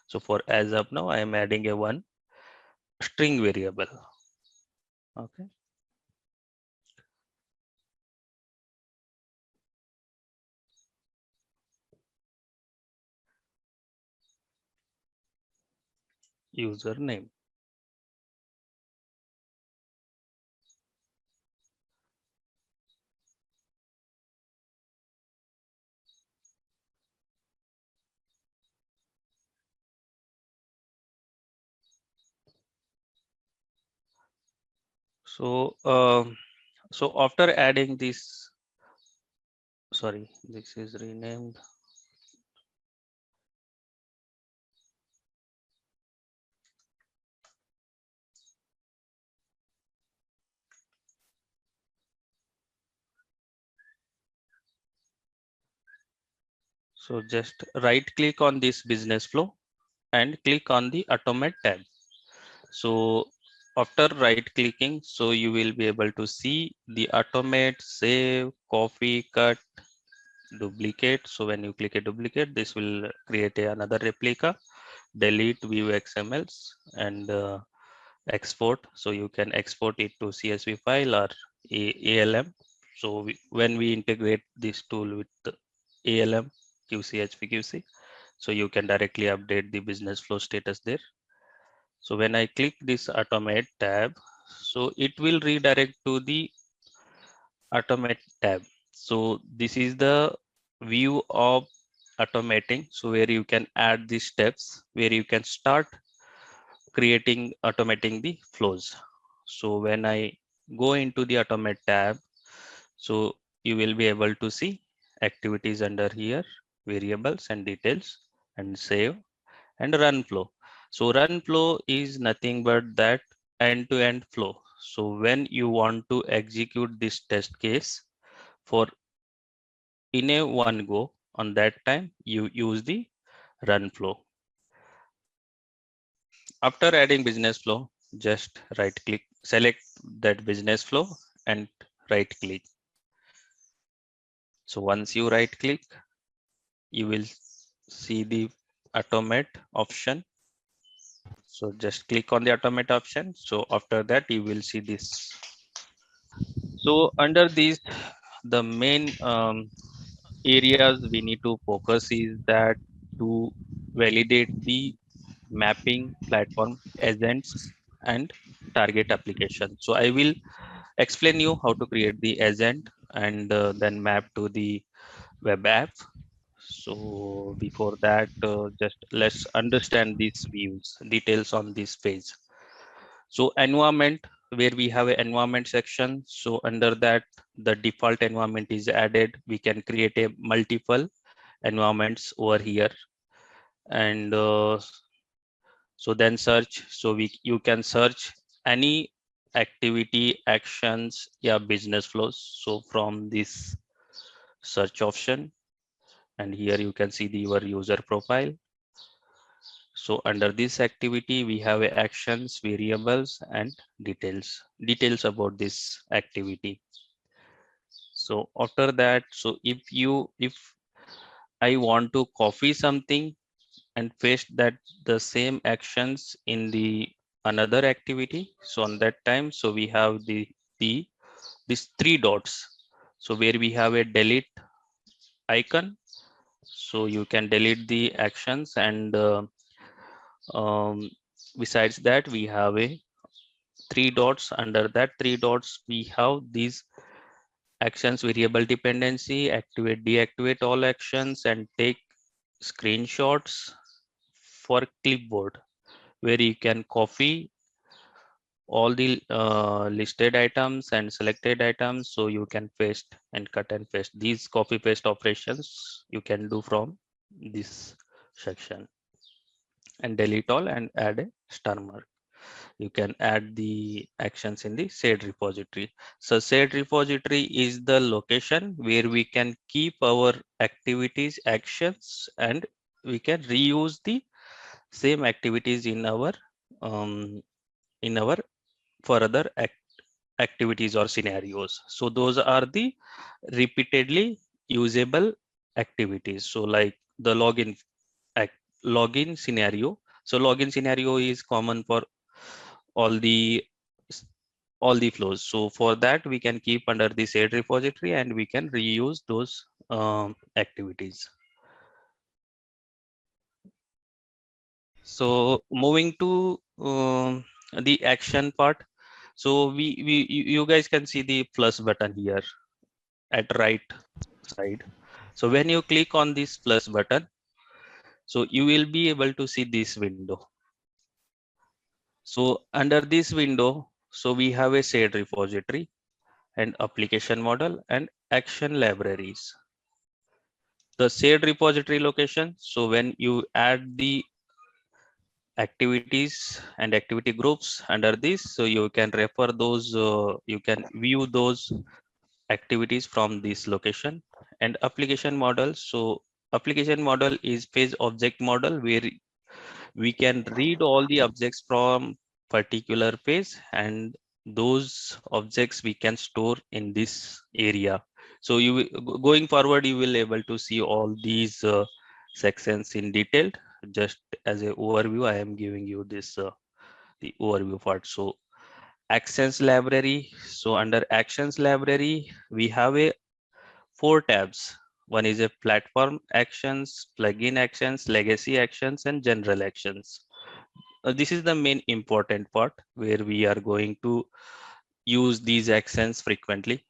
S5: So for as of now, I am adding a one string variable. Okay. Username. So so after adding this, sorry, this is renamed. So just right click on this business flow and click on the automate tab. So after right clicking, so you will be able to see the automate, save, copy, cut, duplicate. So when you click a duplicate, this will create another replica, delete, view XMLs, and export. So you can export it to CSV file or ALM. So when we integrate this tool with the ALM, QC, HPQC, so you can directly update the business flow status there. So when I click this automate tab, so it will redirect to the automate tab. So this is the view of automating. So where you can add the steps, where you can start automating the flows. So when I go into the automate tab, so you will be able to see activities under here, variables and details, and save and run flow. So run flow is nothing but that end-to-end flow. So when you want to execute this test case for in a one go, on that time you use the run flow. After adding business flow, just right click, select that business flow and right click. So once you right click, you will see the automate option. So just click on the automate option. So after that, you will see this. So under these, the main areas we need to focus is that to validate the mapping platform agents and target application. So I will explain you how to create the agent and then map to the web app. So before that, just let's understand these views, details on this page. So environment, where we have an environment section. So under that, the default environment is added. We can create a multiple environments over here. And so then search. So you can search any activity, actions, yeah, business flows. So from this search option, and here you can see your user profile. So under this activity, we have actions, variables, and details about this activity. So after that, so if I want to copy something and paste that the same actions in the another activity, so on that time, so we have the these three dots. So where we have a delete icon, so you can delete the actions, and besides that we have a three dots. Under that three dots we have these actions, variable dependency, activate, deactivate all actions, and take screenshots for clipboard, where you can copy all the listed items and selected items, so you can paste and cut and paste. These copy paste operations you can do from this section, and delete all and add a star mark. You can add the actions in the shared repository. So shared repository is the location where we can keep our activities, actions, and we can reuse the same activities um, in our further activities or scenarios. So those are the repeatedly usable activities. So like the login scenario. So login scenario is common for all the all the flows. So for that we can keep under the shared repository and we can reuse those activities. So moving to the action part. So you guys can see the plus button here at right side. So when you click on this plus button, so you will be able to see this window. So under this window, so we have a shared repository and application model and action libraries. The shared repository location. So when you add the activities and activity groups under this, so you can refer those, you can view those activities from this location. And application model. So application model is page object model, where we can read all the objects from particular page, and those objects we can store in this area. So going forward you will able to see all these sections in detail. Just as a overview, I am giving you this the overview part. So actions library. So under actions library we have a 4 tabs. One is a platform actions, plugin actions, legacy actions, and general actions. This is the main important part where we are going to use these actions frequently.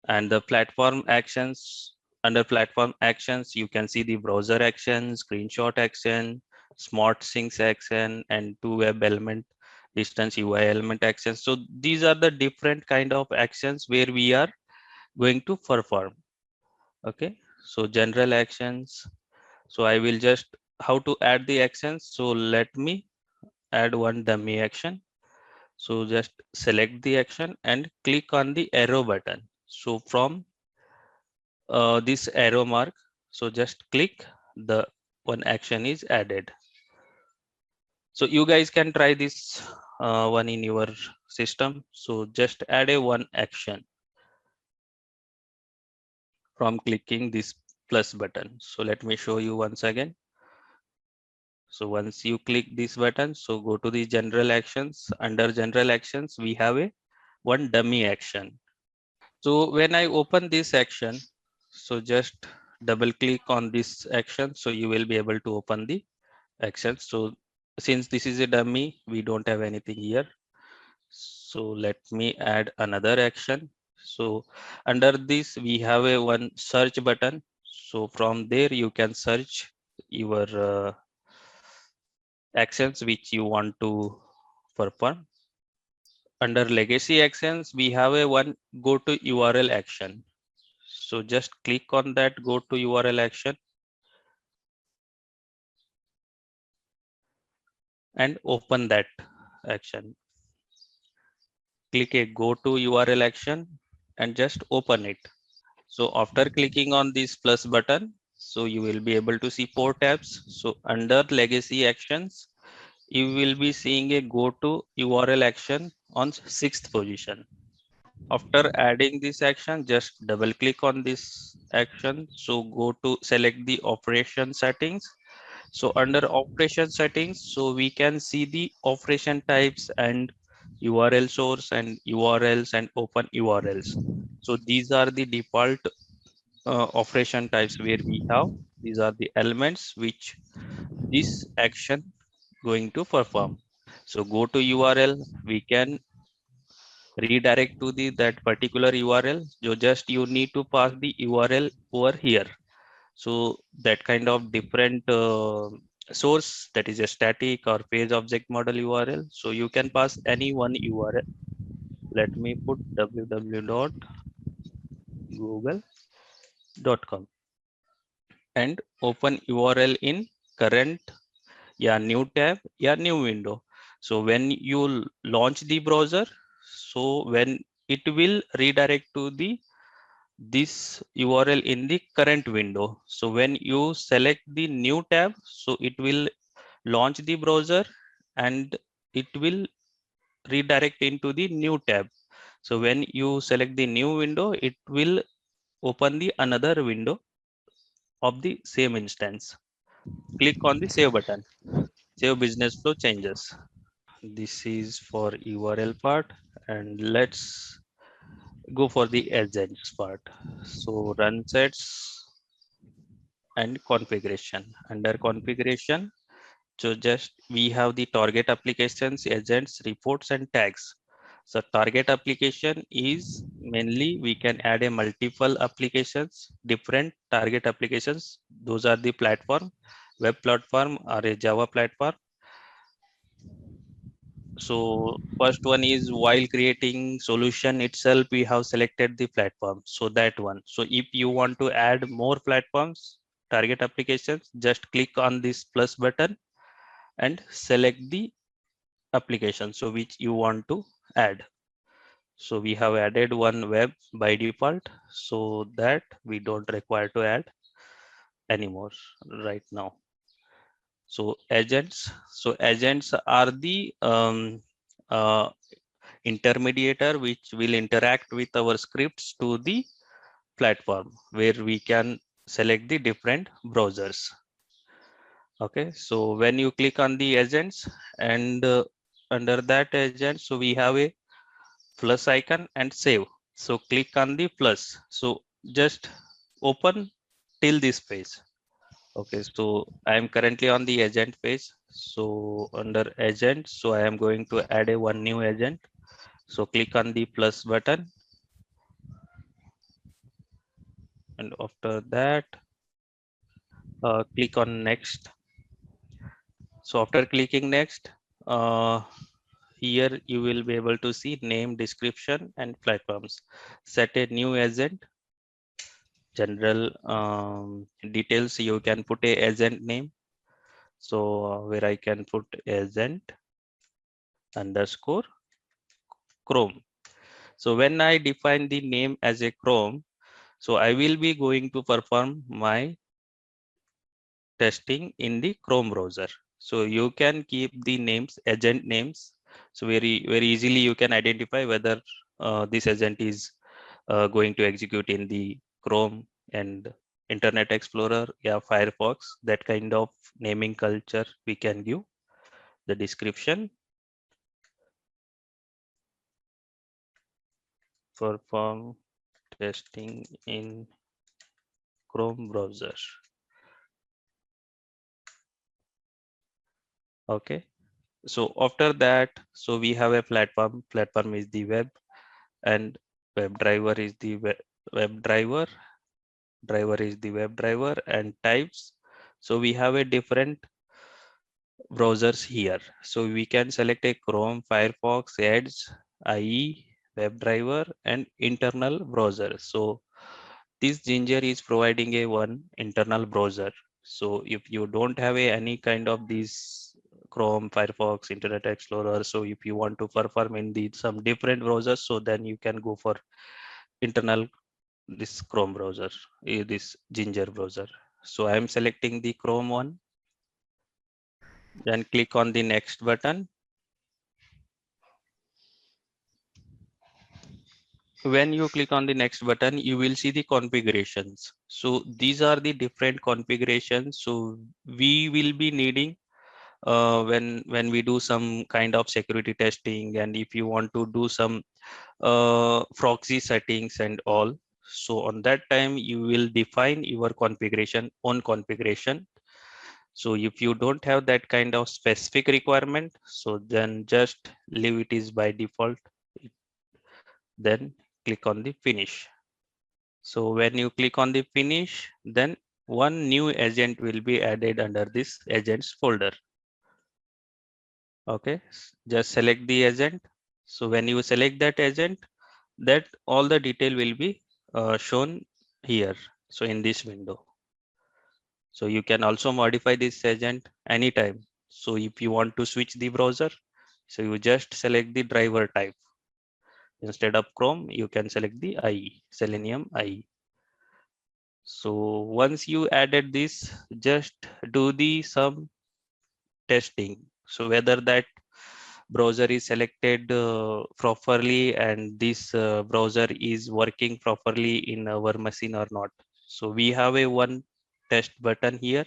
S5: And the platform actions, under platform actions you can see the browser action, screenshot action, smart syncs action, and two web element distance UI element actions. So these are the different kind of actions where we are going to perform. Okay, so general actions. So I will just how to add the actions. So let me add one dummy action. So just select the action and click on the arrow button. So from this arrow mark, so just click, the one action is added. So you guys can try this one in your system. So just add a one action from clicking this plus button. So let me show you once again. So once you click this button, so go to the general actions. Under general actions, we have a one dummy action. So when I open this action, so just double click on this action. So you will be able to open the action. So since this is a dummy, we don't have anything here. So let me add another action. So under this, we have a one search button. So from there, you can search your actions which you want to perform. Under legacy actions, we have a one go to URL action. So just click on that go to URL action and open that action. Click a go to URL action and just open it. So after clicking on this plus button, so you will be able to see 4 tabs. So under legacy actions, you will be seeing a go to URL action on 6th position. After adding this action, just double click on this action. So go to select the operation settings. So under operation settings, so we can see the operation types and URL source and URLs and open URLs. So these are the default operation types where we have, these are the elements which this action going to perform. So go to URL, we can redirect to the that particular URL. So just you need to pass the URL over here. So that kind of different source, that is a static or page object model URL. So you can pass any one URL. Let me put www.google.com and open URL in current, yeah, new tab, yeah, new window. So when you launch the browser, so when it will redirect to the this URL in the current window. So when you select the new tab, so it will launch the browser and it will redirect into the new tab. So when you select the new window, it will open the another window of the same instance. Click on the save button. Save business flow changes. This is for URL part, and let's go for the agents part. So run sets and configuration. Under configuration, so just we have the target applications, agents, reports, and tags. So target application is mainly we can add a multiple applications, different target applications. Those are the platform, web platform or a Java platform. So first one is while creating solution itself, we have selected the platform. So that one. So if you want to add more platforms, target applications, just click on this plus button and select the application so which you want to add. So we have added one web by default, so that we don't require to add anymore right now. So agents are the uh, intermediator which will interact with our scripts to the platform where we can select the different browsers. Okay, so when you click on the agents and under that agent, so we have a plus icon and save. So click on the plus. So just open till this page. Okay, so I am currently on the agent page. So under agent, so I am going to add a one new agent. So click on the plus button. And after that, click on next. So after clicking next, here you will be able to see name, description, and platforms. Set a new agent. General details, you can put a agent name. So where I can put agent underscore Chrome. So when I define the name as a Chrome, so I will be going to perform my testing in the Chrome browser. So you can keep the names, agent names. So very easily you can identify whether this agent is going to execute in the Chrome and Internet Explorer, yeah, Firefox. That kind of naming culture we can give. The description: perform testing in Chrome browser. Okay. So after that, so we have a platform. Platform is the web, and WebDriver is the web driver. Driver is the web driver, and types. So we have a different browsers here. So we can select a Chrome, Firefox, Edge, IE, WebDriver, and internal browser. So this Ginger is providing a one internal browser. So if you don't have any kind of these Chrome, Firefox, Internet Explorer, so if you want to perform in the some different browsers, so then you can go for internal this Chrome browser, this Ginger browser. So I am selecting the Chrome one, then click on the next button. When you click on the next button, you will see the configurations. So these are the different configurations. So we will be needing when we do some kind of security testing, and if you want to do some proxy settings and all, so on that time you will define your configuration on configuration. So if you don't have that kind of specific requirement, so then just leave it is by default, then click on the finish. So when you click on the finish, then one new agent will be added under this agents folder. Okay, just select the agent. So when you select that agent, that all the detail will be shown here. So in this window, so you can also modify this agent anytime. So if you want to switch the browser, so you just select the driver type. Instead of Chrome, you can select the IE, Selenium IE. So once you added this, just do the some testing. So whether that browser is selected properly and this browser is working properly in our machine or not. So we have a one test button here.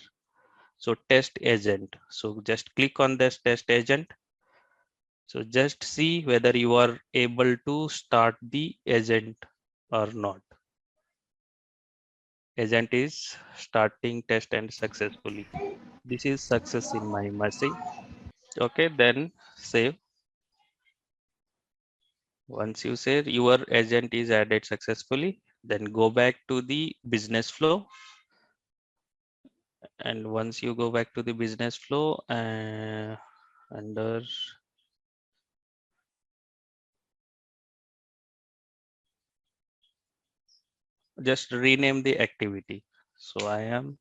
S5: So test agent. So just click on this test agent. So just see whether you are able to start the agent or not. Agent is starting test and successfully. This is success in my machine. Okay, then save. Once you say your agent is added successfully, then go back to the business flow. And once you go back to the business flow under just rename the activity. So I am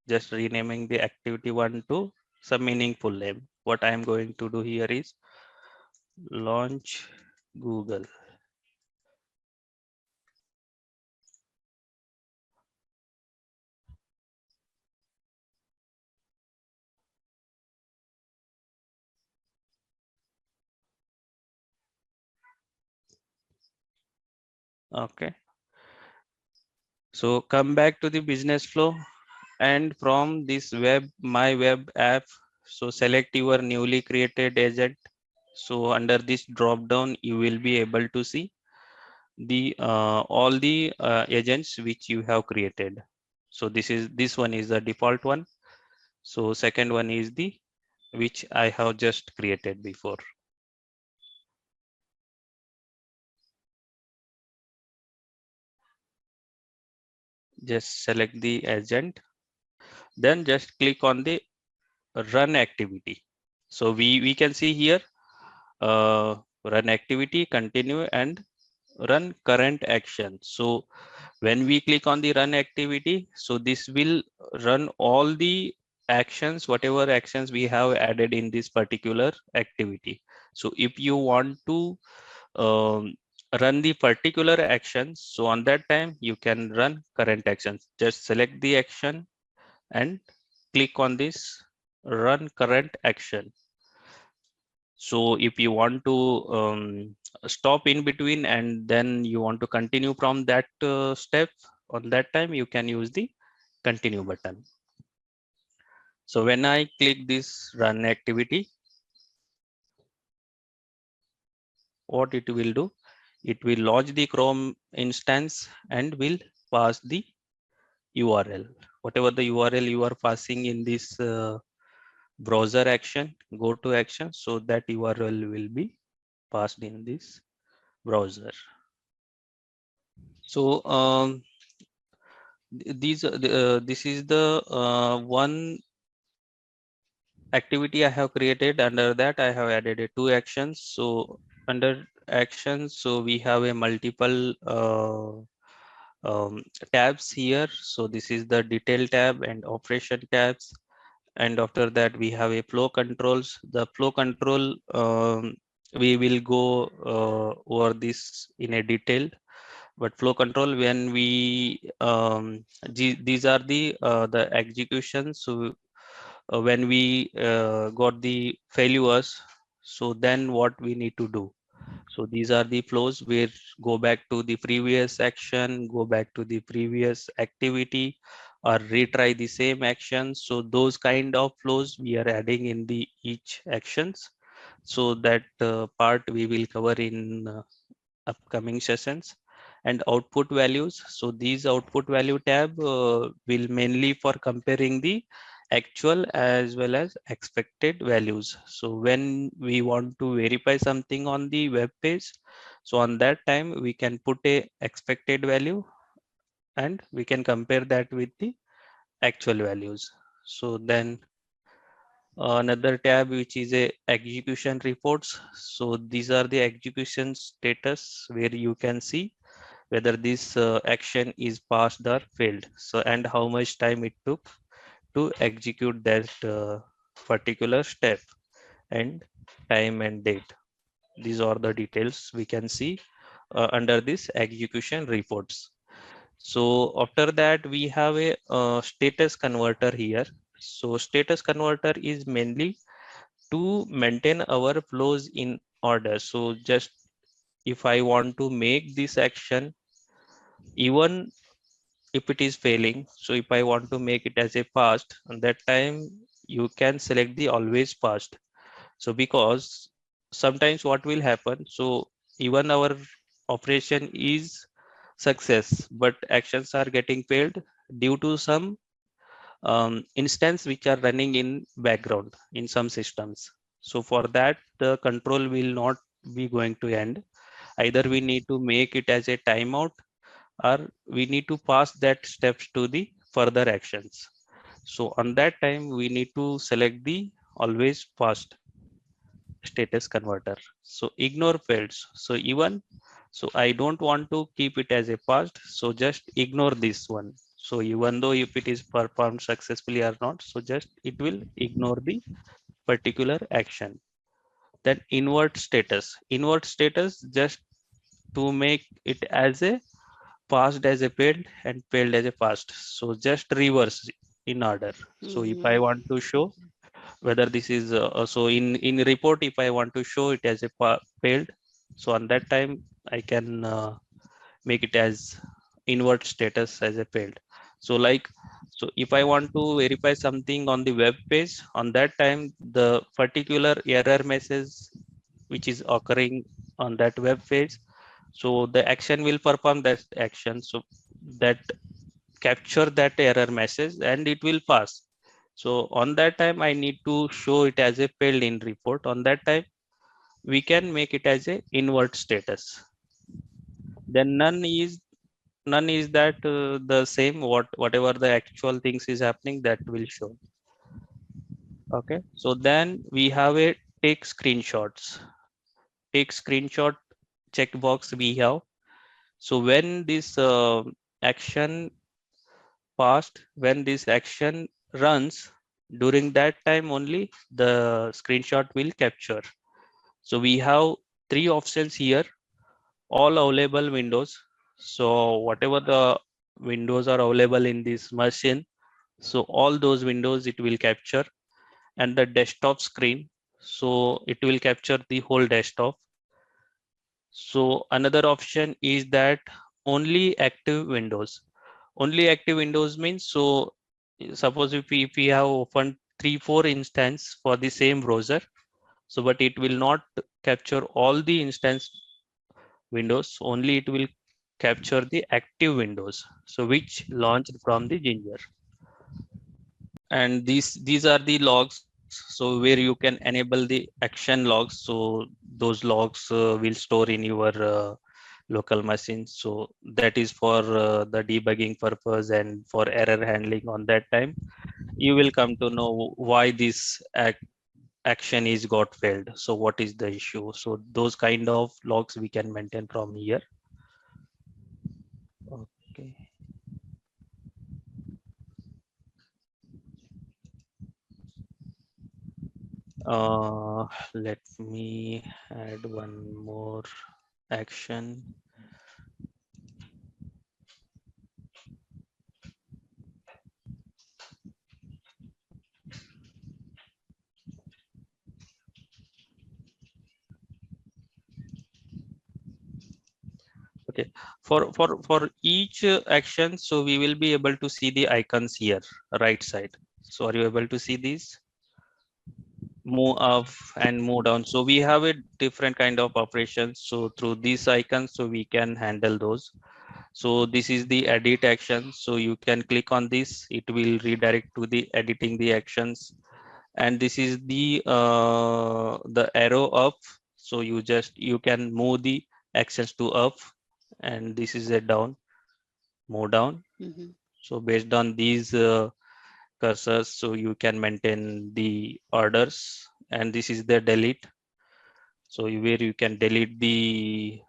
S5: just renaming the activity one to some meaningful name. What I am going to do here is launch Google. Okay. So come back to the business flow, and from this my web app, so select your newly created agent. So under this drop down, you will be able to see the all the agents which you have created. So this one is the default one. So second one is the which I have just created before. Just select the agent, then just click on the run activity. So we can see here run activity, continue, and run current action. So when we click on the run activity, so this will run all the actions, whatever actions we have added in this particular activity. So if you want to run the particular actions. So on that time you can run current actions. Just select the action and click on this run current action. So if you want to stop in between and then you want to continue from that step, on that time you can use the continue button. So when I click this run activity, what it will do, it will launch the Chrome instance and will pass the URL. Whatever the URL you are passing in this browser action, go to action, so that URL will be passed in this browser. So this is the one activity I have created. Under that I have added two actions. So under actions, so we have a multiple tabs here. So this is the detail tab and operation tabs, and after that we have a flow controls. The flow control, we will go over this in a detail, but flow control, when we these are the executions. So when we got the failures, so then what we need to do. So these are the flows where go back to the previous action, go back to the previous activity, or retry the same action. So those kind of flows we are adding in the each actions. So that part we will cover in upcoming sessions. And output values. So these output value tab will mainly for comparing the actual as well as expected values. So when we want to verify something on the web page, so on that time we can put a expected value and we can compare that with the actual values. So then another tab which is a execution reports. So these are the execution status where you can see whether this action is passed or failed. So and how much time it took to execute that particular step, and time and date. These are the details we can see under this execution reports. So after that we have a status converter here. So status converter is mainly to maintain our flows in order. So just if I want to make this action even if it is failing, so if I want to make it as a past, and that time you can select the always past. So because sometimes what will happen, so even our operation is success but actions are getting failed due to some instance which are running in background in some systems. So for that the control will not be going to end. Either we need to make it as a timeout or we need to pass that steps to the further actions. So on that time we need to select the always past status converter. So ignore fields. So even so I don't want to keep it as a past, so just ignore this one. So even though if it is performed successfully or not, so just it will ignore the particular action. Then invert status just to make it as a passed as a failed and failed as a passed. So just reverse in order. So if I want to show whether this is so in report, if I want to show it as a failed, so on that time I can make it as invert status as a failed. So like, so if I want to verify something on the web page, on that time the particular error message which is occurring on that web page, so the action will perform that action, so that capture that error message and it will pass. So on that time I need to show it as a failed in report. On that time we can make it as a invert status. Then none is that the same whatever the actual things is happening, that will show. Okay, so then we have a take screenshots. Take screenshot checkbox we have. So when this action passed, when this action runs, during that time only the screenshot will capture. So we have three options here. all available windows. So whatever the windows are available in this machine, so all those windows it will capture, and the desktop screen, so it will capture the whole desktop. So another option is that only active windows. Only active windows means, so suppose if we have opened 3-4 instance for the same browser, so but it will not capture all the instance windows, only it will capture the active windows, so which launched from the Ginger. And these are the logs, so where you can enable the action logs, so those logs will store in your local machine. So that is for the debugging purpose and for error handling. On that time you will come to know why this action is got failed, so what is the issue. So those kind of logs we can maintain from here. Okay. Let me add one more action. Okay, for each action, so we will be able to see the icons here, right side. So are you able to see these? Move up and move down. So we have a different kind of operations. So through these icons, so we can handle those. So this is the edit action. So you can click on this. It will redirect to the editing the actions. And this is the arrow up. So you can move the actions to up, and this is a down, move down.
S3: Mhm.
S5: So based on these cursors, so you can maintain the orders. And this is the delete, so where you can delete the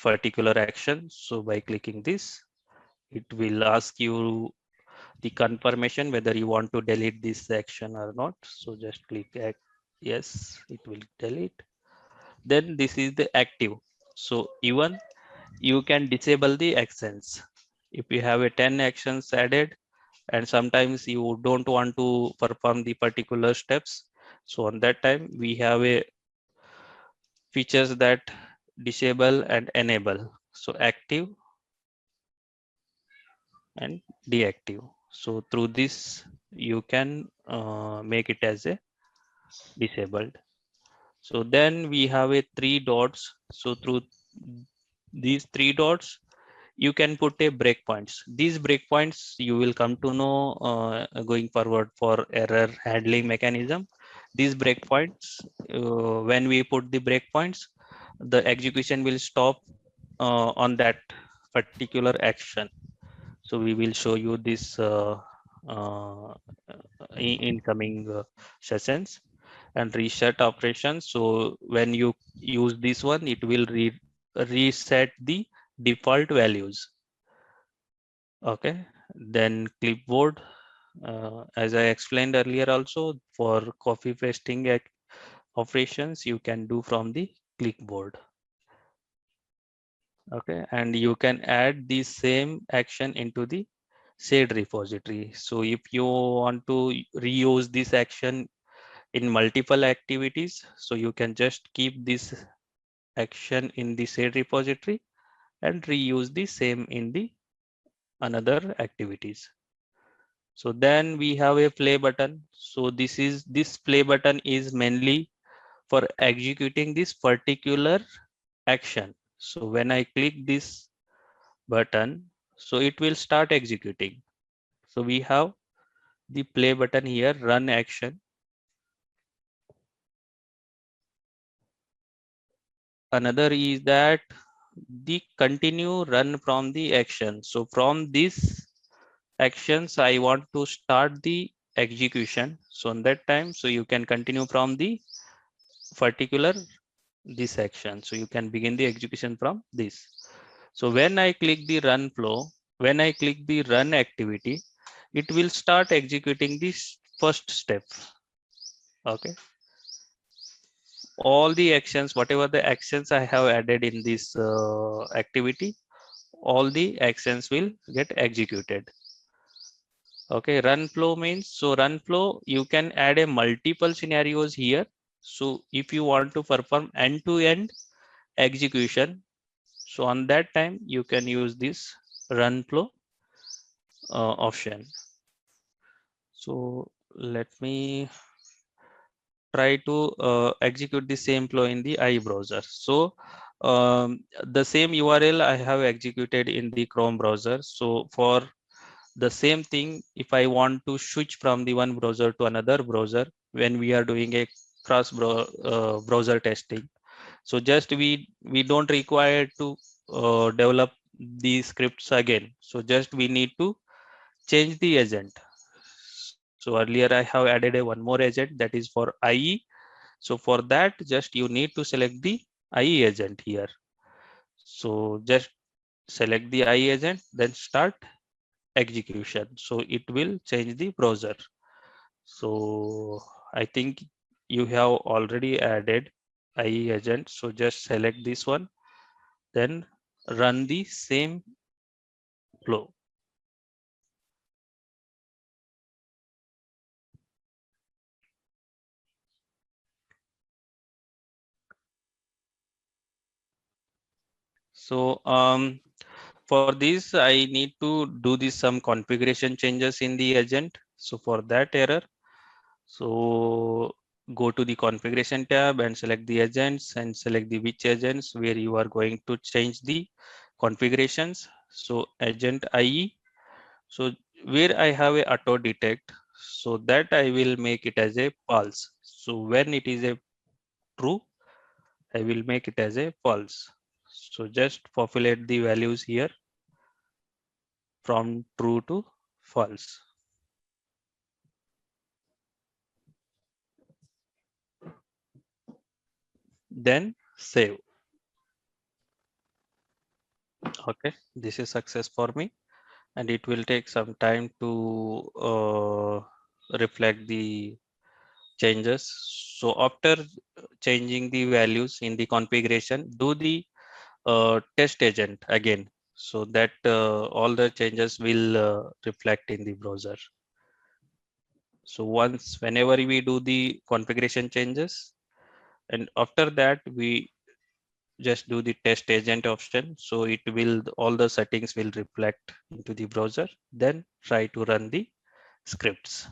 S5: particular action. So by clicking this, it will ask you the confirmation whether you want to delete this action or not. So just click yes, it will delete. Then this is the active, so even you can disable the actions. If you have a 10 actions added and sometimes you don't want to perform the particular steps, so on that time we have a features that disable and enable, so active and deactive. So through this you can make it as a disabled. So then we have a 3 dots. So through these 3 dots you can put a breakpoints. These breakpoints you will come to know going forward for error handling mechanism. These breakpoints, when we put the breakpoints, the execution will stop on that particular action. So we will show you this uh, in coming sessions. And reset operations, so when you use this one, it will reset the default values. Okay, then clipboard, as I explained earlier, also for copy pasting operations you can do from the clipboard. Okay, and you can add the same action into the shared repository. So if you want to reuse this action in multiple activities, so you can just keep this action in the shared repository and reuse the same in the another activities. So then we have a play button. So this play button is mainly for executing this particular action. So when I click this button, so it will start executing. So we have the play button here, run action. Another is that the continue run from the action. So from this actions I want to start the execution, so on that time, so you can continue from the particular this action, so you can begin the execution from this. So when I click the run flow, when I click the run activity, it will start executing this first step. Okay, all the actions, whatever the actions I have added in this activity, all the actions will get executed. Okay, run flow means, so run flow, you can add a multiple scenarios here. So if you want to perform end-to-end execution, so on that time you can use this run flow option. So let me try to execute the same flow in the IE browser. So the same URL I have executed in the Chrome browser. So for the same thing, if I want to switch from the one browser to another browser when we are doing a cross browser testing, so just we don't require to develop the scripts again. So just we need to change the agent. So earlier I have added a one more agent that is for IE. So for that, just you need to select the IE agent here. So just select the IE agent, then start execution. So it will change the browser. So I think you have already added IE agent. So just select this one, then run the same flow. So for this, I need to do this some configuration changes in the agent. So for that error, so go to the configuration tab and select the agents and select the which agents where you are going to change the configurations. So agent IE. So where I have a auto detect, so that I will make it as a false. So when it is a true, I will make it as a false. So just populate the values here from true to false. Then save. Okay, this is success for me, and it will take some time to reflect the changes. So after changing the values in the configuration, do the test agent again, so that all the changes will reflect in the browser. So whenever we do the configuration changes, and after that we just do the test agent option, so it will, all the settings will reflect into the browser, then try to run the scripts.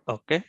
S5: Okay,